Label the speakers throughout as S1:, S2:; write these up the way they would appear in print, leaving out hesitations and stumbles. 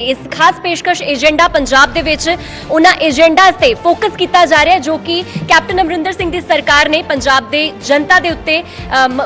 S1: इस खास पेशकश एजेंडा पंजाब दे विच उन्हां एजेंडा ते फोकस किया जा रहा है जो कि कैप्टन अमरिंदर सिंह दी सरकार ने पंजाब दे जनता दे उत्ते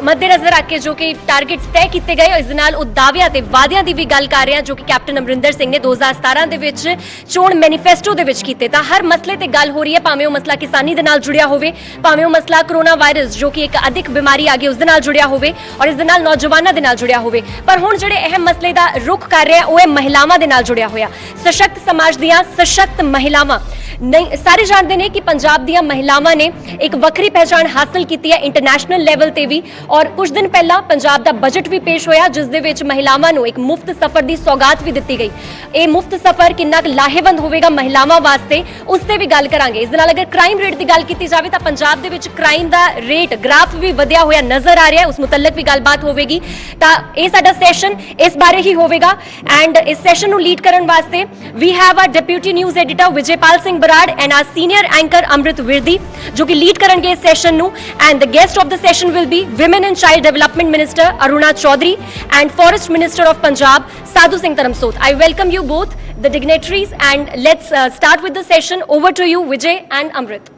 S1: मद्देनजर रख के जो कि टारगेट्स तय किए गए इस नाल उह दावियां ते वादियां दी भी गल कर रहे हैं जो कि कैप्टन अमरिंदर सिंह ने 2017 दे विच चोण मैनीफेस्टो दे विच कीते। तां हर मसले ते गल हो रही है, भावें वह मसला किसानी दे नाल जुड़िया होवे, भावें वह मसला कोरोना वायरस जो कि एक अधिक बीमारी आ गई उस दे नाल जुड़िया होवे और इस दे नाल नौजवानां दे नाल जुड़िया होवे। पर हुण जिहड़े अहम मसले दा रुख कर रहे हैं वह महिलावां दे नाल जुड़िया होया। सशक्त समाज दियां सशक्त महिलावां नहीं सारे जानते हैं कि पंजाब दियां महिलावां ने एक वक्री पहचान हासिल की है इंटरनेशनल लेवल ते भी। और कुछ दिन पहला पंजाब दा बजट भी पेश होया जिस दे विच महिलावां नूं एक मुफ्त सफर दी सौगात भी दित्ती गई। ये मुफ्त सफर कितना लाहेवंद होवेगा महिलावां वास्ते उस ते भी गल करांगे। इस दे नाल अगर क्राइम रेट की गल की जाए तो पंजाब दे विच क्राइम दा रेट ग्राफ भी वधिया होया नजर आ रहा है, उस मुतल्लक भी गलबात होवेगी। तां ये साडा सैशन इस बारे ही होवेगा एंड इस सैशन नूं लीड करन वास्ते we have a deputy news editor Vijaypal Singh Brar and our senior anchor Amrit Virdi जो कि लीड करेंगे इस सेशन नूं। And the guest of the session will be women and child development minister Aruna Chaudhary and forest minister of Punjab Sadhu Singh Dharamsot. I welcome you both the dignitaries and let's start with the session. Over to you Vijay and Amrit.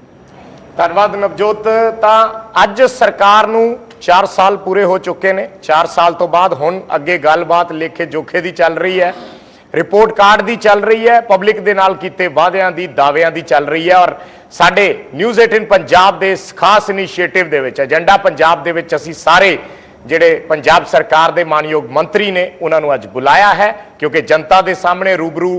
S2: धन्यवाद नवजोत। तां अज सरकार नूं 4 साल पूरे हो चुके ने। 4 साल तो बाद हुण अगे गलबात लेखे जोखे दी चल रही है, रिपोर्ट कार्ड दी चल रही है, पब्लिक दे नाल कीते वादियां दी दावियां दी चल रही है। और साडे न्यूज़ 18 पंजाब दे इस खास इनीशिएटिव दे विच एजेंडा पंजाब दे विच असीं सारे जिहड़े पंजाब सरकार दे मानयोग मंत्री ने उन्हां नूं अज बुलाया है क्योंकि जनता दे सामने रूबरू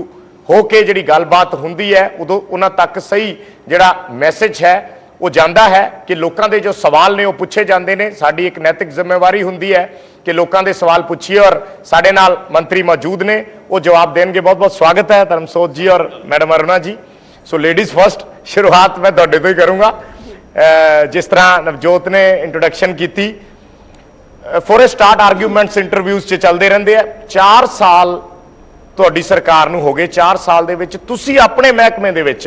S2: हो के जिहड़ी गलबात हुंदी है उदों उन्हां तक सही जिहड़ा मैसेज है वो जांदा है कि लोगों के जो सवाल ने वो पूछे जाते हैं। साडी एक नैतिक जिम्मेवारी हुंदी है कि लोगों के सवाल पूछिए और साडे नाल मंत्री मौजूद ने वो जवाब देंगे। बहुत बहुत स्वागत है धर्मसोत जी और मैडम अरुणा जी। सो लेडीज़ फर्स्ट, शुरुआत मैं तुहाडे तो ही करूँगा। जिस तरह नवजोत ने इंट्रोडक्शन की for a start arguments interviews च चलते रहते हैं। 4 साल तुहाडी सरकार नूं हो गए। 4 साल दे विच तुसीं अपने महकमे दे विच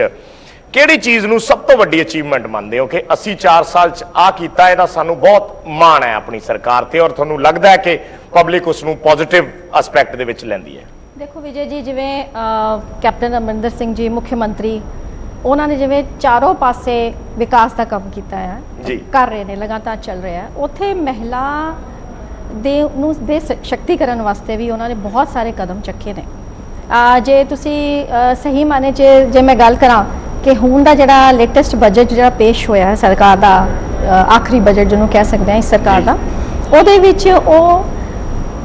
S2: किहड़ी चीज़ नूं सब तो वड्डी अचीवमेंट मानते हो कि असी 4 साल च आ कीता, इहदा सानूं बहुत माण है अपनी सरकार ते और तुहानूं लगदा है कि पब्लिक उसनूं पॉजिटिव एस्पैक्ट दे विच लैंदी है?
S3: देखो विजय जी, जिवें कैप्टन अमरिंदर सिंह जी मुख्यमंत्री उन्होंने जिवें चारों पासे विकास का काम किया है
S2: जी
S3: कर रहे हैं, लगातार चल रहा है। उत्थे महिला दे शक्तिकरण वास्ते भी उन्होंने बहुत सारे कदम चुके ने। जे तुसी सही माने जे मैं गल करां कि हुण दा जिहड़ा लेटेस्ट बजट जिहड़ा पेश होया है सरकार दा, आखिरी बजट जिन्हों कह सकते हैं इस सरकार दा, उहदे विच ओह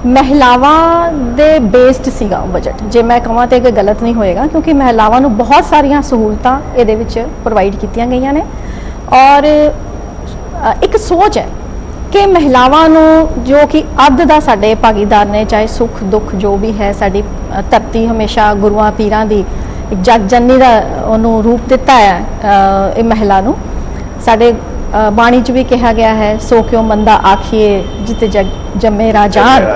S3: महिलावां दे बेस्ड सीगा बजट। जे मैं कहां तो गलत नहीं होएगा क्योंकि महिलावां नूं बहुत सारियां सहूलतां इहदे विच प्रोवाइड कीतियां गईयां ने और एक सोच है कि महिलावां नूं जो कि अद दा साडे भागीदार ने, चाहे सुख दुख जो भी है, साडी धरती हमेशा गुरुआं पीरां दी एक जग जननी का उन्होंने रूप दिता है। महिला नूं साडे बाणी च भी कहा गया है, सो क्यों मंदा आखिए जिते जग जमे राजान।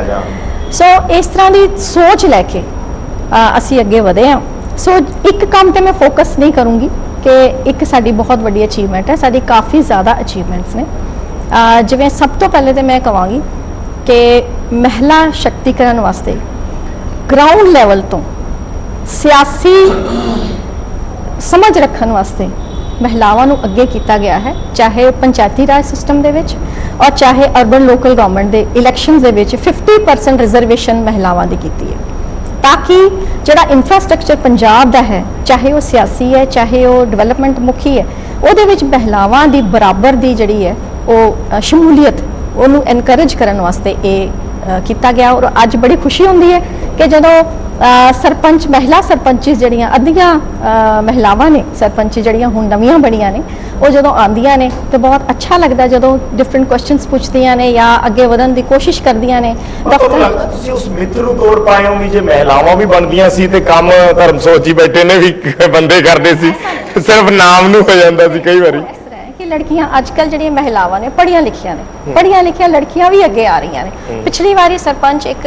S3: सो इस तरह की सोच लैके असी अगे वधे हाँ। सो एक काम तो मैं फोकस नहीं करूँगी कि एक साडी बहुत बड़ी अचीवमेंट है, साडी काफ़ी ज़्यादा अचीवमेंट्स ने। जिवें सब तो पहले तो मैं कहांगी कि महिला शक्तिकरण वास्ते ग्राउंड लैवल तो सियासी समझ रखने वास्ते महिलावां नूं अगे किया गया है, चाहे पंचायती राज सिस्टम दे विच और चाहे अर्बन लोकल गवर्नमेंट दे इलैक्शनस दे विच 50% रिजर्वेशन महिलावां दी कीती है ताकि जिहड़ा इंफ्रास्ट्रक्चर पंजाब दा है, चाहे वो सियासी है चाहे वो डेवलपमेंट मुखी है, उहदे विच महिलावां दी बराबर दी जिहड़ी है वो शमूलीयत उहनूं एनकरेज करन वास्ते ये किया गया। और अज बड़ी खुशी हुंदी है कि जदों सरपंच महिला सरपंचिस जड़ियाँ अद्धियां महिलावां ने सरपंच जड़ियाँ हुण नवीं बणियां ने वो जदों आंदियां ने तो बहुत अच्छा लगता जदों डिफरेंट क्वेश्चनस पुछदियां ने या अगे वधन की कोशिश करदियां ने।
S2: तुसीं उस मिथ नूं तोड़ पाए हो जे महिलावां भी बनदियां सी ते काम धर्मसोत जी बैठे ने भी बंदे करदे सी, सिर्फ नाम नूं हो जांदा सी कई बारी
S3: कि लड़कियां अजकल जिहड़ियां महिलावां ने पढ़ियां लिखियां लड़कियां भी अगे आ रही ने। पिछली बारी सरपंच एक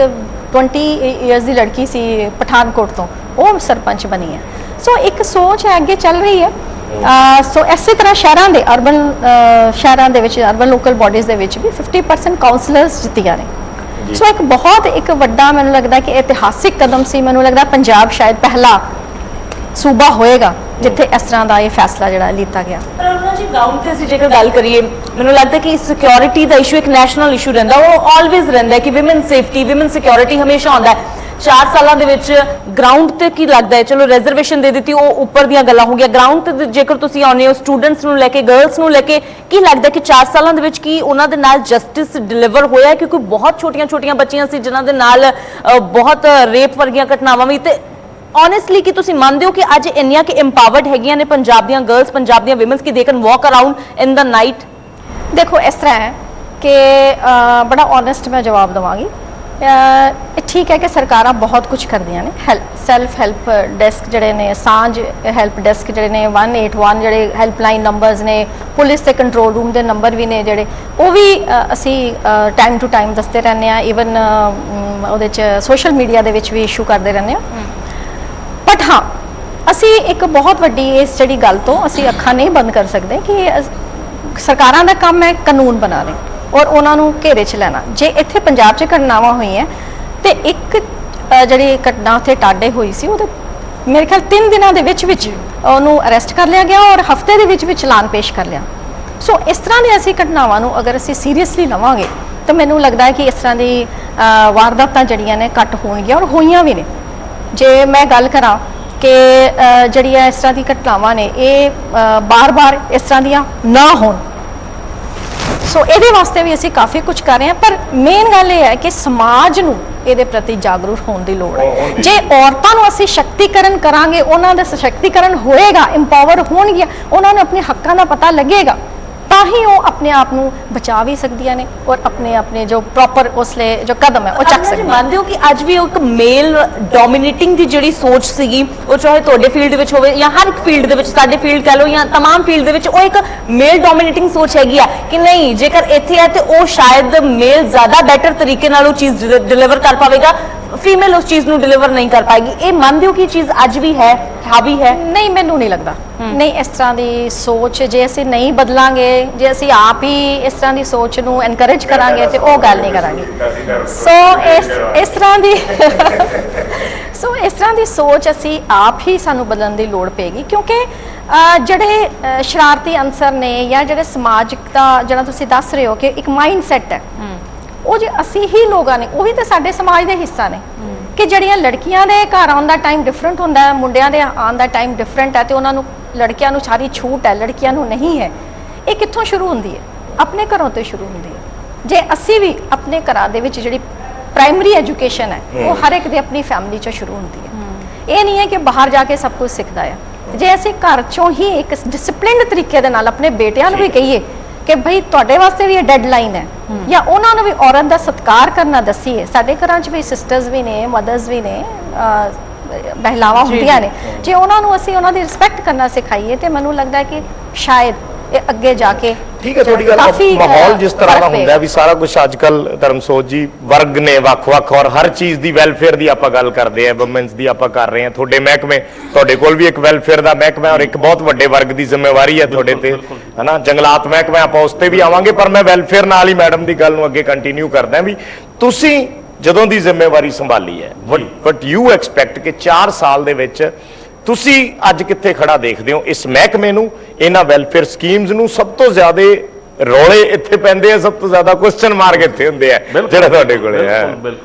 S3: 20 ईयर्स की लड़की सी पठानकोट तो वो सरपंच बनी है। सो एक सोच है अगे चल रही है। सो इस तरह शहरों के अर्बन शहरों के अर्बन लोकल बॉडीज़ के भी 50% काउंसलर्स जित्तियां ने। ਸੋ ਇੱਕ ਵੱਡਾ ਮੈਨੂੰ ਲੱਗਦਾ ਕਿ ਇਤਿਹਾਸਿਕ ਕਦਮ ਸੀ। ਮੈਨੂੰ ਲੱਗਦਾ ਪੰਜਾਬ ਸ਼ਾਇਦ ਪਹਿਲਾ ਸੂਬਾ ਹੋਏਗਾ ਜਿੱਥੇ ਇਸ ਤਰ੍ਹਾਂ ਦਾ ਇਹ ਫੈਸਲਾ ਜਿਹੜਾ ਲਿੱਤਾ ਗਿਆ।
S4: ਪਰ ਉਹਨਾਂ ਜੀ ਗਰਾਊਂਡ ਤੇ ਅਸੀਂ ਜੇਕਰ ਗੱਲ ਕਰੀਏ, ਮੈਨੂੰ ਲੱਗਦਾ ਕਿ ਸਿਕਿਉਰਿਟੀ ਦਾ ਇਸ਼ੂ ਇੱਕ ਨੈਸ਼ਨਲ ਇਸ਼ੂ ਰਹਿੰਦਾ, ਉਹ ਆਲਵੇਜ਼ ਰਹਿੰਦਾ ਕਿ ਵਿਮਨ ਸੇਫਟੀ, ਵਿਮਨ ਸਿਕਿਉਰਿਟੀ ਹਮੇਸ਼ਾ ਆਉਂਦਾ ਹੈ। 4 ਸਾਲਾਂ ਦੇ ਵਿੱਚ ਗਰਾਊਂਡ ਤੇ ਕੀ ਲੱਗਦਾ ਹੈ, ਚਲੋ ਰਿਜ਼ਰਵੇਸ਼ਨ ਦੇ ਦਿੱਤੀ, ਉਹ ਉੱਪਰ ਦੀਆਂ ਗੱਲਾਂ ਹੋ ਗਿਆ, ਗਰਾਊਂਡ ਤੇ ਜੇਕਰ ਤੁਸੀਂ ਆਉਂਦੇ ਹੋ ਸਟੂਡੈਂਟਸ ਨੂੰ ਲੈ ਕੇ, ਗਰਲਸ ਨੂੰ ਲੈ ਕੇ, ਕੀ ਲੱਗਦਾ ਕਿ 4 ਸਾਲਾਂ ਦੇ ਵਿੱਚ ਕੀ ਉਹਨਾਂ ਦੇ ਨਾਲ ਜਸਟਿਸ ਡਿਲੀਵਰ ਹੋਇਆ ਹੈ? ਕਿਉਂਕਿ ਬਹੁਤ ਛੋਟੀਆਂ ਬੱਚੀਆਂ ਸੀ ਜਿਨ੍ਹਾਂ ਦੇ ਨਾਲ ਬਹੁਤ ਰੇਪ ਵਰਗੀਆਂ ਘਟਨਾਵਾਂ ਵੀ, ਤੇ honestly ਕਿ ਤੁਸੀਂ ਮੰਨਦੇ ਹੋ ਕਿ ਅੱਜ ਇੰਨੀਆਂ ਕਿ empowered ਹੈਗੀਆਂ ਨੇ ਪੰਜਾਬ ਦੀਆਂ ਗਰਲਸ, ਪੰਜਾਬ ਦੀਆਂ ਵਿਮਨਸ, ਕਿ they can walk around in the night?
S3: ਦੇਖੋ ਇਸ ਤਰ੍ਹਾਂ ਹੈ ਕਿ ਬੜਾ ਓਨੈਸਟ ਮੈਂ ਜਵਾਬ ਦਵਾਂਗੀ। ਠੀਕ ਹੈ ਕਿ ਸਰਕਾਰਾਂ ਬਹੁਤ ਕੁਝ ਕਰਦੀਆਂ ਨੇ, ਸੈਲਫ ਹੈਲਪ ਡੈਸਕ ਜਿਹੜੇ ਨੇ, ਸਾਂਝ ਹੈਲਪ ਡੈਸਕ ਜਿਹੜੇ ਨੇ, 181 ਜਿਹੜੇ ਹੈਲਪਲਾਈਨ ਨੰਬਰਸ ਨੇ, ਪੁਲਿਸ ਤੇ ਕੰਟਰੋਲ ਰੂਮ ਦੇ ਨੰਬਰ ਵੀ ਨੇ ਜਿਹੜੇ, ਉਹ ਵੀ ਅਸੀਂ ਟਾਈਮ ਟੂ ਟਾਈਮ ਦੱਸਦੇ ਰਹਿੰਦੇ ਹਾਂ। ਈਵਨ ਉਹਦੇ 'ਚ ਸੋਸ਼ਲ ਮੀਡੀਆ ਦੇ ਵਿੱਚ ਵੀ ਇਸ਼ੂ ਕਰਦੇ ਰਹਿੰਦੇ ਹਾਂ। ਬਟ ਹਾਂ, ਅਸੀਂ ਇੱਕ ਬਹੁਤ ਵੱਡੀ ਇਸ ਜਿਹੜੀ ਗੱਲ ਤੋਂ ਅਸੀਂ ਅੱਖਾਂ ਨਹੀਂ ਬੰਦ ਕਰ ਸਕਦੇ ਕਿ ਸਰਕਾਰਾਂ ਦਾ ਕੰਮ ਹੈ ਕਾਨੂੰਨ ਬਣਾਉਣੇ ਔਰ ਉਹਨਾਂ ਨੂੰ ਘੇਰੇ 'ਚ ਲੈਣਾ। ਜੇ ਇੱਥੇ ਪੰਜਾਬ 'ਚ ਘਟਨਾਵਾਂ ਹੋਈਆਂ ਤੇ ਇੱਕ ਜਿਹੜੀ ਘਟਨਾ ਉੱਥੇ ਟਾਡੇ ਹੋਈ ਸੀ, ਉਹਦੇ ਮੇਰੇ ਖਿਆਲ 3 ਦਿਨਾਂ ਦੇ ਵਿੱਚ ਉਹਨੂੰ ਅਰੈਸਟ ਕਰ ਲਿਆ ਗਿਆ ਔਰ ਹਫ਼ਤੇ ਦੇ ਵਿੱਚ ਚਲਾਨ ਪੇਸ਼ ਕਰ ਲਿਆ। ਸੋ ਇਸ ਤਰ੍ਹਾਂ ਦੀ ਅਸੀਂ ਘਟਨਾਵਾਂ ਨੂੰ ਅਗਰ ਅਸੀਂ ਸੀਰੀਅਸਲੀ ਲਵਾਂਗੇ ਤਾਂ ਮੈਨੂੰ ਲੱਗਦਾ ਹੈ ਕਿ ਇਸ ਤਰ੍ਹਾਂ ਦੀ ਵਾਰਦਾਤਾਂ ਜਿਹੜੀਆਂ ਨੇ ਘੱਟ ਹੋਣਗੀਆਂ ਔਰ ਹੋਈਆਂ ਵੀ ਨੇ। ਜੇ ਮੈਂ ਗੱਲ ਕਰਾਂ ਕਿ ਜਿਹੜੀਆਂ ਇਸ ਤਰ੍ਹਾਂ ਦੀ ਘਟਨਾਵਾਂ ਨੇ ਇਹ ਬਾਰ-ਬਾਰ ਇਸ ਤਰ੍ਹਾਂ ਦੀਆਂ ਨਾ ਹੋਣ, ਸੋ ਇਹਦੇ ਵਾਸਤੇ ਵੀ ਅਸੀਂ ਕਾਫੀ ਕੁਝ ਕਰ ਰਹੇ ਹਾਂ। ਪਰ ਮੇਨ ਗੱਲ ਇਹ ਹੈ ਕਿ ਸਮਾਜ ਨੂੰ ਇਹਦੇ ਪ੍ਰਤੀ ਜਾਗਰੂਕ ਹੋਣ ਦੀ ਲੋੜ ਹੈ। ਜੇ ਔਰਤਾਂ ਨੂੰ ਅਸੀਂ ਸ਼ਕਤੀਕਰਨ ਕਰਾਂਗੇ, ਉਹਨਾਂ ਦਾ ਸਸ਼ਕਤੀਕਰਨ ਹੋਏਗਾ, ਇੰਪਾਵਰ ਹੋਣਗੀਆਂ, ਉਹਨਾਂ ਨੂੰ ਆਪਣੇ ਹੱਕਾਂ ਦਾ ਪਤਾ ਲੱਗੇਗਾ, ਤਾਂ ਹੀ ਉਹ ਆਪਣੇ ਆਪ ਨੂੰ ਬਚਾ ਵੀ ਸਕਦੀਆਂ ਨੇ ਔਰ ਆਪਣੇ ਜੋ ਪ੍ਰੋਪਰ ਉਸਲੇ ਜੋ ਕਦਮ ਹੈ ਉਹ ਚੱਕ ਸਕਦੀਆਂ।
S4: ਮੰਨਦੇ ਹੋ ਕਿ ਅੱਜ ਵੀ ਉਹ ਇੱਕ ਮੇਲ ਡੋਮੀਨੇਟਿੰਗ ਦੀ ਜਿਹੜੀ ਸੋਚ ਸੀਗੀ, ਉਹ ਚਾਹੇ ਤੁਹਾਡੇ ਫੀਲਡ ਦੇ ਵਿੱਚ ਹੋਵੇ ਜਾਂ ਹਰ ਇੱਕ ਫੀਲਡ ਦੇ ਵਿੱਚ, ਸਾਡੇ ਫੀਲਡ ਕਹਿ ਲਓ ਜਾਂ तमाम ਫੀਲਡ ਦੇ ਵਿੱਚ, ਉਹ ਇੱਕ ਮੇਲ ਡੋਮੀਨੇਟਿੰਗ ਸੋਚ ਹੈਗੀ ਆ ਕਿ ਨਹੀਂ, ਜੇਕਰ ਇੱਥੇ ਹੈ ਤੇ ਉਹ ਸ਼ਾਇਦ ਮੇਲ ਜ਼ਿਆਦਾ ਬੈਟਰ ਤਰੀਕੇ ਨਾਲ ਉਹ ਚੀਜ਼ ਡਿਲੀਵਰ ਕਰ ਪਾਵੇਗਾ, ਫੀਮੇਲ ਉਸ ਚੀਜ਼ ਨੂੰ ਡਿਲੀਵਰ ਨਹੀਂ ਕਰ ਪਾਏਗੀ। ਇਹ ਮੰਨਦੇ ਹੋ ਕਿ ਚੀਜ਼ ਅੱਜ ਵੀ ਹੈ, ਹਾਵੀ ਹੈ?
S3: ਨਹੀਂ, ਮੈਨੂੰ ਨਹੀਂ ਲੱਗਦਾ। ਨਹੀਂ, ਇਸ ਤਰ੍ਹਾਂ ਦੀ ਸੋਚ ਜੇ ਅਸੀਂ ਨਹੀਂ ਬਦਲਾਂਗੇ, ਜੇ ਅਸੀਂ ਆਪ ਹੀ ਇਸ ਤਰ੍ਹਾਂ ਦੀ ਸੋਚ ਨੂੰ ਐਨਕਰੇਜ ਕਰਾਂਗੇ ਤੇ ਉਹ ਗੱਲ ਨਹੀਂ ਕਰਾਂਗੇ। ਸੋ ਇਸ ਤਰ੍ਹਾਂ ਦੀ ਸੋਚ ਅਸੀਂ ਆਪ ਹੀ ਸਾਨੂੰ ਬਦਲਣ ਦੀ ਲੋੜ ਪਏਗੀ, ਕਿਉਂਕਿ ਜਿਹੜੇ ਸ਼ਰਾਰਤੀ ਅੰਸਰ ਨੇ ਜਾਂ ਜਿਹੜੇ ਸਮਾਜਿਕ ਦਾ ਜਿਹੜਾ ਤੁਸੀਂ ਦੱਸ ਰਹੇ ਹੋ ਕਿ ਇੱਕ ਮਾਈਂਡ ਸੈਟ ਹੈ, ਉਹ ਜੇ ਅਸੀਂ ਹੀ ਲੋਕਾਂ ਨੇ, ਉਹ ਵੀ ਤਾਂ ਸਾਡੇ ਸਮਾਜ ਦੇ ਹਿੱਸਾ ਨੇ ਕਿ ਜਿਹੜੀਆਂ ਲੜਕੀਆਂ ਦੇ ਘਰ ਆਉਣ ਦਾ ਟਾਈਮ ਡਿਫਰੈਂਟ ਹੁੰਦਾ ਹੈ, ਮੁੰਡਿਆਂ ਦੇ ਆਉਣ ਦਾ ਟਾਈਮ ਡਿਫਰੈਂਟ ਹੈ, ਤੇ ਉਹਨਾਂ ਨੂੰ ਲੜਕਿਆਂ ਨੂੰ ਸਾਰੀ ਛੂਟ ਹੈ, ਲੜਕੀਆਂ ਨੂੰ ਨਹੀਂ ਹੈ। ਇਹ ਕਿੱਥੋਂ ਸ਼ੁਰੂ ਹੁੰਦੀ ਹੈ? ਆਪਣੇ ਘਰੋਂ ਤੋਂ ਸ਼ੁਰੂ ਹੁੰਦੀ ਹੈ। ਜੇ ਅਸੀਂ ਵੀ ਆਪਣੇ ਘਰਾਂ ਦੇ ਵਿੱਚ ਜਿਹੜੀ ਪ੍ਰਾਇਮਰੀ ਐਜੂਕੇਸ਼ਨ ਹੈ ਉਹ ਹਰ ਇੱਕ ਦੀ ਆਪਣੀ ਫੈਮਿਲੀ 'ਚੋਂ ਸ਼ੁਰੂ ਹੁੰਦੀ ਹੈ। ਇਹ ਨਹੀਂ ਹੈ ਕਿ ਬਾਹਰ ਜਾ ਕੇ ਸਭ ਕੁਝ ਸਿੱਖਦਾ ਹੈ। ਜੇ ਅਸੀਂ ਘਰ 'ਚੋਂ ਹੀ ਇੱਕ ਡਿਸਪਲਿਨਡ ਤਰੀਕੇ ਦੇ ਨਾਲ ਆਪਣੇ ਬੇਟਿਆਂ ਨੂੰ ਵੀ ਕਹੀਏ ਕਿ ਭਾਈ ਤੁਹਾਡੇ ਵਾਸਤੇ ਵੀ ਇਹ ਡੈਡਲਾਈਨ ਹੈ, ਜਾਂ ਉਹਨਾਂ ਨੂੰ ਵੀ ਔਰਤ ਦਾ ਸਤਿਕਾਰ ਕਰਨਾ ਦੱਸੀਏ। ਸਾਡੇ ਘਰਾਂ 'ਚ ਵੀ ਸਿਸਟਰਸ ਵੀ ਨੇ, ਮਦਰਸ ਵੀ ਨੇ, ਮਹਿਲਾਵਾਂ ਹੁੰਦੀਆਂ ਨੇ, ਜੇ ਉਹਨਾਂ ਨੂੰ ਅਸੀਂ ਉਹਨਾਂ ਦੀ ਰਿਸਪੈਕਟ ਕਰਨਾ ਸਿਖਾਈਏ ਤੇ ਮੈਨੂੰ ਲੱਗਦਾ ਹੈ ਕਿ ਸ਼ਾਇਦ ਇਹ ਅੱਗੇ ਜਾ ਕੇ
S2: ਠੀਕ ਹੈ। ਤੁਹਾਡੀ ਗੱਲ, ਮਾਹੌਲ ਜਿਸ ਤਰ੍ਹਾਂ ਦਾ ਹੁੰਦਾ ਵੀ ਸਾਰਾ ਕੁਝ ਅੱਜ ਕੱਲ ਧਰਮਸੋਤ ਜੀ ਵਰਗ ਨੇ ਵੱਖ-ਵੱਖ ਔਰ ਹਰ ਚੀਜ਼ ਦੀ ਵੈਲਫੇਅਰ ਦੀ ਆਪਾਂ ਗੱਲ ਕਰਦੇ ਆ, ਵੂਮਨਸ ਦੀ ਆਪਾਂ ਕਰ ਰਹੇ ਹਾਂ। ਤੁਹਾਡੇ ਮਹਿਕਮੇ, ਤੁਹਾਡੇ ਕੋਲ ਵੀ ਇੱਕ ਵੈਲਫੇਅਰ ਦਾ ਮਹਿਕਮਾ ਔਰ ਇੱਕ ਬਹੁਤ ਵੱਡੇ ਵਰਗ ਦੀ ਜ਼ਿੰਮੇਵਾਰੀ ਹੈ ਤੁਹਾਡੇ ਤੇ, ਹਨਾ। ਜੰਗਲਾਤ ਮਹਿਕਮਾ ਆਪਾਂ ਉਸ ਤੇ ਵੀ ਆਵਾਂਗੇ, ਪਰ ਮੈਂ ਵੈਲਫੇਅਰ ਨਾਲ ਹੀ ਮੈਡਮ ਦੀ ਗੱਲ ਨੂੰ ਅੱਗੇ ਕੰਟੀਨਿਊ ਕਰਦਾ ਵੀ ਤੁਸੀਂ ਜਦੋਂ ਦੀ ਜ਼ਿੰਮੇਵਾਰੀ ਸੰਭਾਲੀ ਹੈ, ਵਟ ਯੂ ਐਕਸਪੈਕਟ ਕਿ 4 ਸਾਲ ਦੇ ਵਿੱਚ ਤੁਸੀਂ ਅੱਜ ਕਿੱਥੇ ਖੜਾ ਦੇਖਦੇ ਹੋ ਇਸ ਮਹਿਕਮੇ ਨੂੰ, ਇਹਨਾਂ ਵੈਲਫੇਅਰ ਸਕੀਮਸ ਨੂੰ? ਸਭ ਤੋਂ ਜ਼ਿਆਦਾ ਰੌਲੇ ਇੱਥੇ ਪੈਂਦੇ ਆ, ਸਭ ਤੋਂ ਜ਼ਿਆਦਾ ਕੁਐਸਚਨ ਮਾਰਕ ਇੱਥੇ ਹੁੰਦੇ ਆ ਜਿਹੜਾ ਤੁਹਾਡੇ ਕੋਲੇ ਹੈ।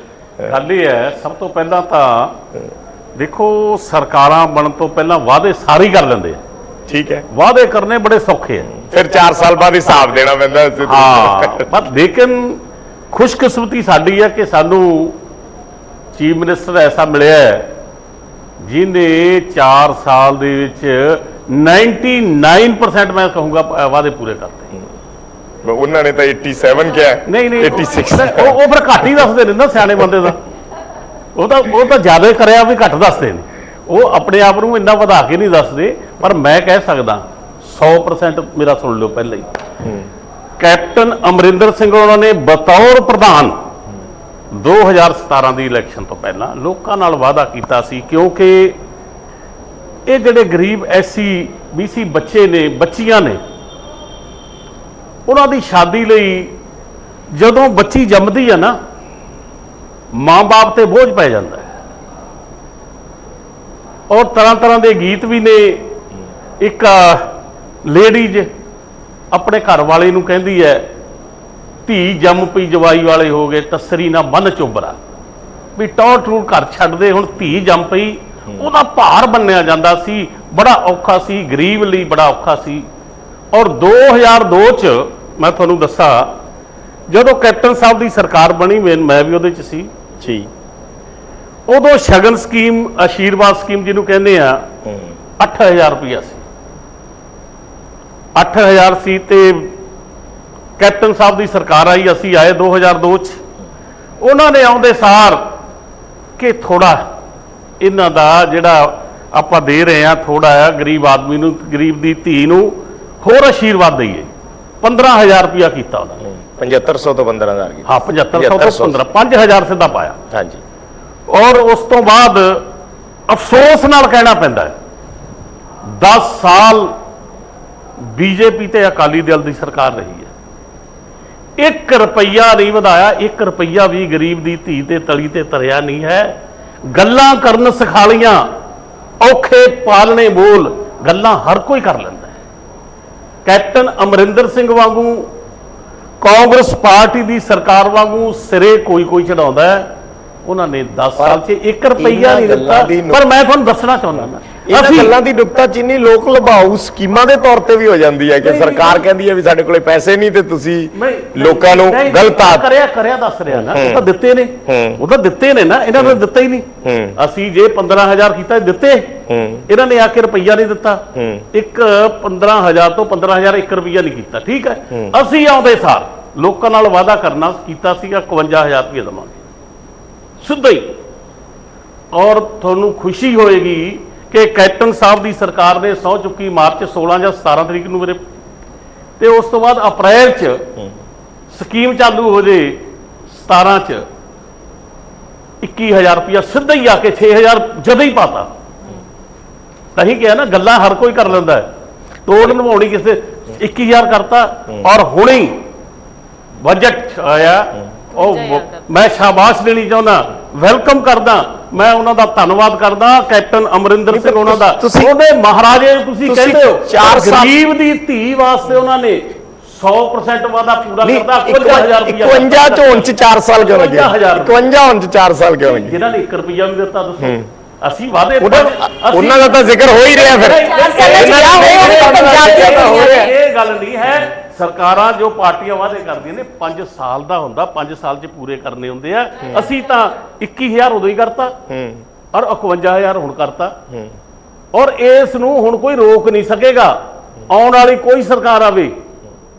S5: ਗੱਲ ਇਹ ਹੈ, ਸਭ ਤੋਂ ਪਹਿਲਾਂ ਤਾਂ ਦੇਖੋ ਸਰਕਾਰਾਂ ਬਣਨ ਤੋਂ ਪਹਿਲਾਂ ਵਾਅਦੇ ਸਾਰੇ ਕਰ ਲੈਂਦੇ ਆ।
S2: ਠੀਕ ਹੈ,
S5: ਵਾਅਦੇ ਕਰਨੇ ਬੜੇ ਸੌਖੇ ਆ,
S2: ਫਿਰ 4 ਸਾਲ ਬਾਅਦ ਹਿਸਾਬ ਦੇਣਾ ਪੈਂਦਾ।
S5: ਹਾਂ, ਪਰ ਲੇਕਿਨ ਖੁਸ਼ਕਿਸਮਤੀ ਸਾਡੀ ਹੈ ਕਿ ਸਾਨੂੰ ਚੀਫ ਮਿਨਿਸਟਰ ਐਸਾ ਮਿਲਿਆ ਹੈ ਜਿਹਨੇ 4 ਸਾਲ ਦੇ ਵਿੱਚ 99% ਮੈਂ ਕਹੂੰਗਾ ਵਾਅਦੇ ਪੂਰੇ ਕਰਤੇ।
S2: ਉਹਨਾਂ ਨੇ ਤਾਂ 87 ਕਿਹਾ,
S5: ਨਹੀਂ
S2: 86
S5: ਉਹ ਫਿਰ ਘੱਟ ਹੀ ਦੱਸਦੇ ਨੇ ਨਾ ਸਿਆਣੇ ਬੰਦੇ ਦਾ। ਉਹ ਤਾਂ ਜ਼ਿਆਦਾ ਕਰਿਆ ਵੀ ਘੱਟ ਦੱਸਦੇ ਨੇ, ਉਹ ਆਪਣੇ ਆਪ ਨੂੰ ਇੰਨਾ ਵਧਾ ਕੇ ਨਹੀਂ ਦੱਸਦੇ। ਪਰ ਮੈਂ ਕਹਿ ਸਕਦਾ 100% ਮੇਰਾ ਸੁਣ ਲਿਓ ਪਹਿਲਾਂ ਹੀ, ਕੈਪਟਨ ਅਮਰਿੰਦਰ ਸਿੰਘ ਉਹਨਾਂ ਨੇ ਬਤੌਰ ਪ੍ਰਧਾਨ 2017 ਦੀ ਇਲੈਕਸ਼ਨ ਤੋਂ ਪਹਿਲਾਂ ਲੋਕਾਂ ਨਾਲ ਵਾਅਦਾ ਕੀਤਾ ਸੀ, ਕਿਉਂਕਿ ਇਹ ਜਿਹੜੇ ਗਰੀਬ SC BC ਬੱਚੇ ਨੇ, ਬੱਚੀਆਂ ਨੇ, ਉਹਨਾਂ ਦੀ ਸ਼ਾਦੀ ਲਈ ਜਦੋਂ ਬੱਚੀ ਜੰਮਦੀ ਆ ਨਾ, ਮਾਂ-ਬਾਪ ਤੇ ਬੋਝ ਪੈ ਜਾਂਦਾ ਹੈ। ਔਰ ਤਰ੍ਹਾਂ ਤਰ੍ਹਾਂ ਦੇ ਗੀਤ ਵੀ ਨੇ। ਇੱਕ ਲੇਡੀਜ਼ ਆਪਣੇ ਘਰ ਵਾਲੇ ਨੂੰ ਕਹਿੰਦੀ ਹੈ, ਧੀ ਜੰਮ ਪਈ ਜਵਾਈ ਵਾਲੇ ਹੋ ਗਏ, ਤਸਰੀ ਨਾ ਬੰਨ ਚੋਬਰਾ, ਵੀ ਟੌਰ ਟੂਰ ਘਰ ਛੱਡ ਦੇ, ਹੁਣ ਧੀ ਜੰਮ ਪਈ। ਉਹਦਾ ਭਾਰ ਬੰਨਿਆ ਜਾਂਦਾ ਸੀ, ਬੜਾ ਔਖਾ ਸੀ, ਗਰੀਬ ਲਈ ਬੜਾ ਔਖਾ ਸੀ। ਔਰ 2002 ਚ ਮੈਂ ਤੁਹਾਨੂੰ ਦੱਸਾਂ, ਜਦੋਂ ਕੈਪਟਨ ਸਾਹਿਬ ਦੀ ਸਰਕਾਰ ਬਣੀ, ਮੈਂ ਵੀ ਉਹਦੇ ਚ ਸੀ
S2: ਜੀ,
S5: ਉਦੋਂ ਸ਼ਗਨ ਸਕੀਮ, ਆਸ਼ੀਰਵਾਦ ਸਕੀਮ ਜਿਹਨੂੰ ਕਹਿੰਦੇ ਆ, 8000 ਰੁਪਇਆ ਸੀ। 8000 ਸੀ ਤੇ ਕੈਪਟਨ ਸਾਹਿਬ ਦੀ ਸਰਕਾਰ ਆਈ, ਅਸੀਂ ਆਏ 2002 ਚ। ਉਹਨਾਂ ਨੇ ਆਉਂਦੇ ਸਾਰ ਕਿ ਥੋੜਾ ਇਹਨਾਂ ਦਾ ਜਿਹੜਾ ਆਪਾਂ ਦੇ ਰਹੇ ਆ, ਥੋੜਾ ਆ ਗਰੀਬ ਆਦਮੀ ਨੂੰ, ਗਰੀਬ ਦੀ ਧੀ ਨੂੰ ਹੋਰ ਆਸ਼ੀਰਵਾਦ ਦਈਏ। 15000 ਰੁਪਇਆ ਕੀਤਾ ਉਹਨਾਂ ਨੇ।
S2: 7500 ਤੋਂ 15000 ਕੀਤਾ।
S5: ਹਾਂ, 7500 ਤੋਂ 15, 5000 ਸਿੱਧਾ ਪਾਇਆ।
S2: ਹਾਂਜੀ।
S5: ਔਰ ਉਸ ਤੋਂ ਬਾਅਦ ਅਫਸੋਸ ਨਾਲ ਕਹਿਣਾ ਪੈਂਦਾ ਹੈ, 10 ਸਾਲ ਬੀਜੇਪੀ ਤੇ ਅਕਾਲੀ ਦਲ ਦੀ ਸਰਕਾਰ ਰਹੀ ਹੈ। 1 ਰੁਪਈਆ ਨਹੀਂ ਵਧਾਇਆ, 1 ਰੁਪਈਆ ਵੀ ਗਰੀਬ ਦੀ ਧੀ ਤੇ ਤਲੀ ਤੇ ਤਰਿਆ ਨਹੀਂ ਹੈ। ਗੱਲਾਂ ਕਰਨ ਸਿਖਾ ਲਈਆਂ, ਔਖੇ ਪਾਲਣੇ ਬੋਲ, ਗੱਲਾਂ ਹਰ ਕੋਈ ਕਰ ਲੈਂਦਾ ਹੈ। ਕੈਪਟਨ ਅਮਰਿੰਦਰ ਸਿੰਘ ਵਾਂਗੂ, ਕਾਂਗਰਸ ਪਾਰਟੀ ਦੀ ਸਰਕਾਰ ਵਾਂਗੂ ਸਿਰੇ ਕੋਈ ਚੜਾਉਂਦਾ ਹੈ। ਉਹਨਾਂ ਨੇ 10 ਸਾਲ 'ਚ 1 ਰੁਪਈਆ ਨਹੀਂ ਦਿੱਤਾ। ਪਰ ਮੈਂ ਤੁਹਾਨੂੰ ਦੱਸਣਾ ਚਾਹੁੰਦਾ ਨਾ,
S2: ਇਹਨਾਂ ਗੱਲਾਂ ਦੀ ਨੁਕਤਾਚੀਨੀ ਲੋਕ ਲਭਾਊ ਸਕੀਮਾਂ ਦੇ ਤੌਰ ਤੇ ਵੀ ਹੋ ਜਾਂਦੀ ਹੈ ਕਿ ਸਰਕਾਰ ਕਹਿੰਦੀ ਹੈ ਵੀ ਸਾਡੇ ਕੋਲੇ ਪੈਸੇ ਨਹੀਂ ਤੇ ਤੁਸੀਂ ਲੋਕਾਂ ਨੂੰ ਗਲਤ
S5: ਕਰਿਆ ਦੱਸ ਰਿਹਾ ਨਾ। ਉਹ ਤਾਂ ਦਿੱਤੇ ਨੇ, ਉਹ ਤਾਂ ਦਿੱਤੇ ਨੇ ਨਾ, ਇਹਨਾਂ ਨੇ ਦਿੱਤਾ ਹੀ ਨਹੀਂ। ਅਸੀਂ ਜੇ 15000 ਕੀਤਾ ਦਿੱਤੇ, ਇਹਨਾਂ ਨੇ ਆ ਕੇ ਰੁਪਈਆ ਨਹੀਂ ਦਿੱਤਾ। 15000 ਤੋਂ 15000 1 ਰੁਪਈਆ ਨਹੀਂ ਕੀਤਾ। ਠੀਕ ਹੈ, ਅਸੀਂ ਆਉਂਦੇ ਸਾਰ ਲੋਕਾਂ ਨਾਲ ਵਾਅਦਾ ਕਰਨਾ ਕੀਤਾ ਸੀਗਾ 51000 ਰੁਪਏ ਦੇਵਾਂਗੇ ਸਿੱਧਾ ਹੀ। ਔਰ ਤੁਹਾਨੂੰ ਖੁਸ਼ੀ ਹੋਏਗੀ ਕਿ ਕੈਪਟਨ ਸਾਹਿਬ ਦੀ ਸਰਕਾਰ ਨੇ ਸਹੁੰ ਚੁੱਕੀ ਮਾਰਚ 16 ਜਾਂ 17 ਤਰੀਕ ਨੂੰ ਮੇਰੇ, ਤੇ ਉਸ ਤੋਂ ਬਾਅਦ ਅਪ੍ਰੈਲ 'ਚ ਸਕੀਮ ਚਾਲੂ ਹੋ ਜੇ, 17 'ਚ 21000 ਰੁਪਇਆ ਸਿੱਧਾ ਹੀ ਆ ਕੇ 6000 ਜਦੋਂ ਹੀ ਪਾਤਾ। ਤਾਂ ਹੀ ਕਿਹਾ ਨਾ, ਗੱਲਾਂ ਹਰ ਕੋਈ ਕਰ ਲੈਂਦਾ ਹੈ, ਤੋੜ ਨਿਭਾਉਣੀ ਕਿਸੇ। 21000 ਕਰਤਾ। ਔਰ ਹੁਣੇ ਬਜਟ ਆਇਆ, ਉਹ ਮੈਂ ਸ਼ਾਬਾਸ਼ ਦੇਣੀ ਚਾਹੁੰਦਾ, ਵੈਲਕਮ ਕਰਦਾ, ਮੈਂ ਉਹਨਾਂ ਦਾ ਧੰਨਵਾਦ ਕਰਦਾ, ਕੈਪਟਨ ਅਮਰਿੰਦਰ ਸਿੰਘ ਉਹਨਾਂ ਦਾ। ਉਹਦੇ ਮਹਾਰਾਜੇ ਤੁਸੀਂ ਕਹਿੰਦੇ ਹੋ, 4 ਗਰੀਬ ਦੀ ਧੀ ਵਾਸਤੇ ਉਹਨਾਂ ਨੇ 100% ਵਾਅਦਾ ਪੂਰਾ ਕਰਦਾ। 51000 ਰੁਪਇਆ
S2: 51 ਚ ਹੁਣ ਚ 4 ਸਾਲ ਕਿਉਂ ਲੱਗੇ? 51 ਹੁਣ ਚ 4 ਸਾਲ ਕਿਉਂ ਲੱਗੇ?
S5: ਜਿਹਨਾਂ ਨੇ 1 ਰੁਪਇਆ ਵੀ ਦਿੱਤਾ, ਦੱਸੋ ਅਸੀਂ ਵਾਅਦੇ
S2: ਉਹਨਾਂ ਦਾ ਤਾਂ ਜ਼ਿਕਰ ਹੋ ਹੀ ਰਿਹਾ। ਫਿਰ
S5: ਇਹ ਗੱਲ ਨਹੀਂ ਹੈ। ਸਰਕਾਰਾਂ ਜੋ ਪਾਰਟੀਆਂ ਵਾਅਦੇ ਕਰਦੀਆਂ ਨੇ 5 ਸਾਲ ਦਾ ਹੁੰਦਾ, 5 ਸਾਲ 'ਚ ਪੂਰੇ ਕਰਨੇ ਹੁੰਦੇ ਆ। ਅਸੀਂ ਤਾਂ 21000 ਉਦੋਂ ਹੀ ਕਰਤਾ ਔਰ 51000 ਹੁਣ ਕਰਤਾ। ਔਰ ਇਸ ਨੂੰ ਹੁਣ ਕੋਈ ਰੋਕ ਨਹੀਂ ਸਕੇਗਾ। ਆਉਣ ਵਾਲੀ ਕੋਈ ਸਰਕਾਰ ਆਵੇ,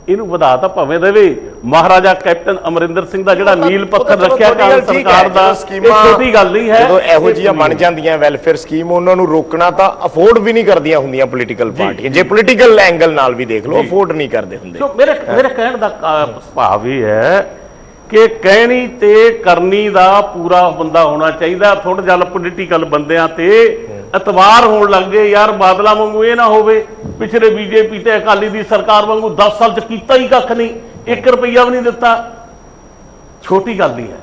S5: ਇਹਨੂੰ ਵਧਾ ਤਾਂ ਭਾਵੇਂ ਦੇਵੇ। ਮਹਾਰਾਜਾ ਕੈਪਟਨ ਅਮਰਿੰਦਰ ਸਿੰਘ ਦਾ ਜਿਹੜਾ ਨੀਲ ਪੱਥਰ ਰੱਖਿਆ ਕਾਂਗਰਸ ਸਰਕਾਰ ਦਾ, ਇਹ ਛੋਟੀ ਗੱਲ ਨਹੀਂ ਹੈ।
S2: ਜਦੋਂ ਇਹੋ ਜਿਹੀਆਂ ਬਣ ਜਾਂਦੀਆਂ ਵੈਲਫੇਅਰ ਸਕੀਮ, ਉਹਨਾਂ ਨੂੰ ਰੋਕਣਾ ਤਾਂ ਅਫੋਰਡ ਵੀ ਨਹੀਂ ਕਰਦੀਆਂ ਹੁੰਦੀਆਂ ਪੋਲੀਟੀਕਲ ਪਾਰਟੀਆਂ। ਜੇ ਪੋਲੀਟੀਕਲ ਐਂਗਲ ਨਾਲ ਵੀ ਦੇਖ ਲਓ, ਅਫੋਰਡ ਨਹੀਂ ਕਰਦੇ ਹੁੰਦੇ।
S5: ਮੇਰੇ ਕਹਿਣ ਦਾ ਭਾਵ ਇਹ ਹੈ ਕਿ ਕਹਿਣੀ ਤੇ ਕਰਨੀ ਦਾ ਪੂਰਾ ਬੰਦਾ ਹੋਣਾ ਚਾਹੀਦਾ। ਥੋੜਾ ਜਿਹਾ ਪੋਲੀਟੀਕਲ ਬੰਦਿਆਂ ਤੇ ਇਤਬਾਰ ਹੋਣ ਲੱਗ ਜੇ। ਯਾਰ ਬਾਦਲਾਂ ਵਾਂਗੂ ਇਹ ਨਾ ਹੋਵੇ, ਪਿਛਲੇ ਬੀਜੇਪੀ ਤੇ ਅਕਾਲੀ ਦੀ ਸਰਕਾਰ ਵਾਂਗੂ 10 ਸਾਲ 'ਚ ਕੀਤਾ ਹੀ ਕੱਖ ਨਹੀਂ, 1 ਰੁਪਈਆ ਵੀ ਨਹੀਂ ਦਿੱਤਾ। ਛੋਟੀ ਗੱਲ ਨਹੀਂ ਹੈ।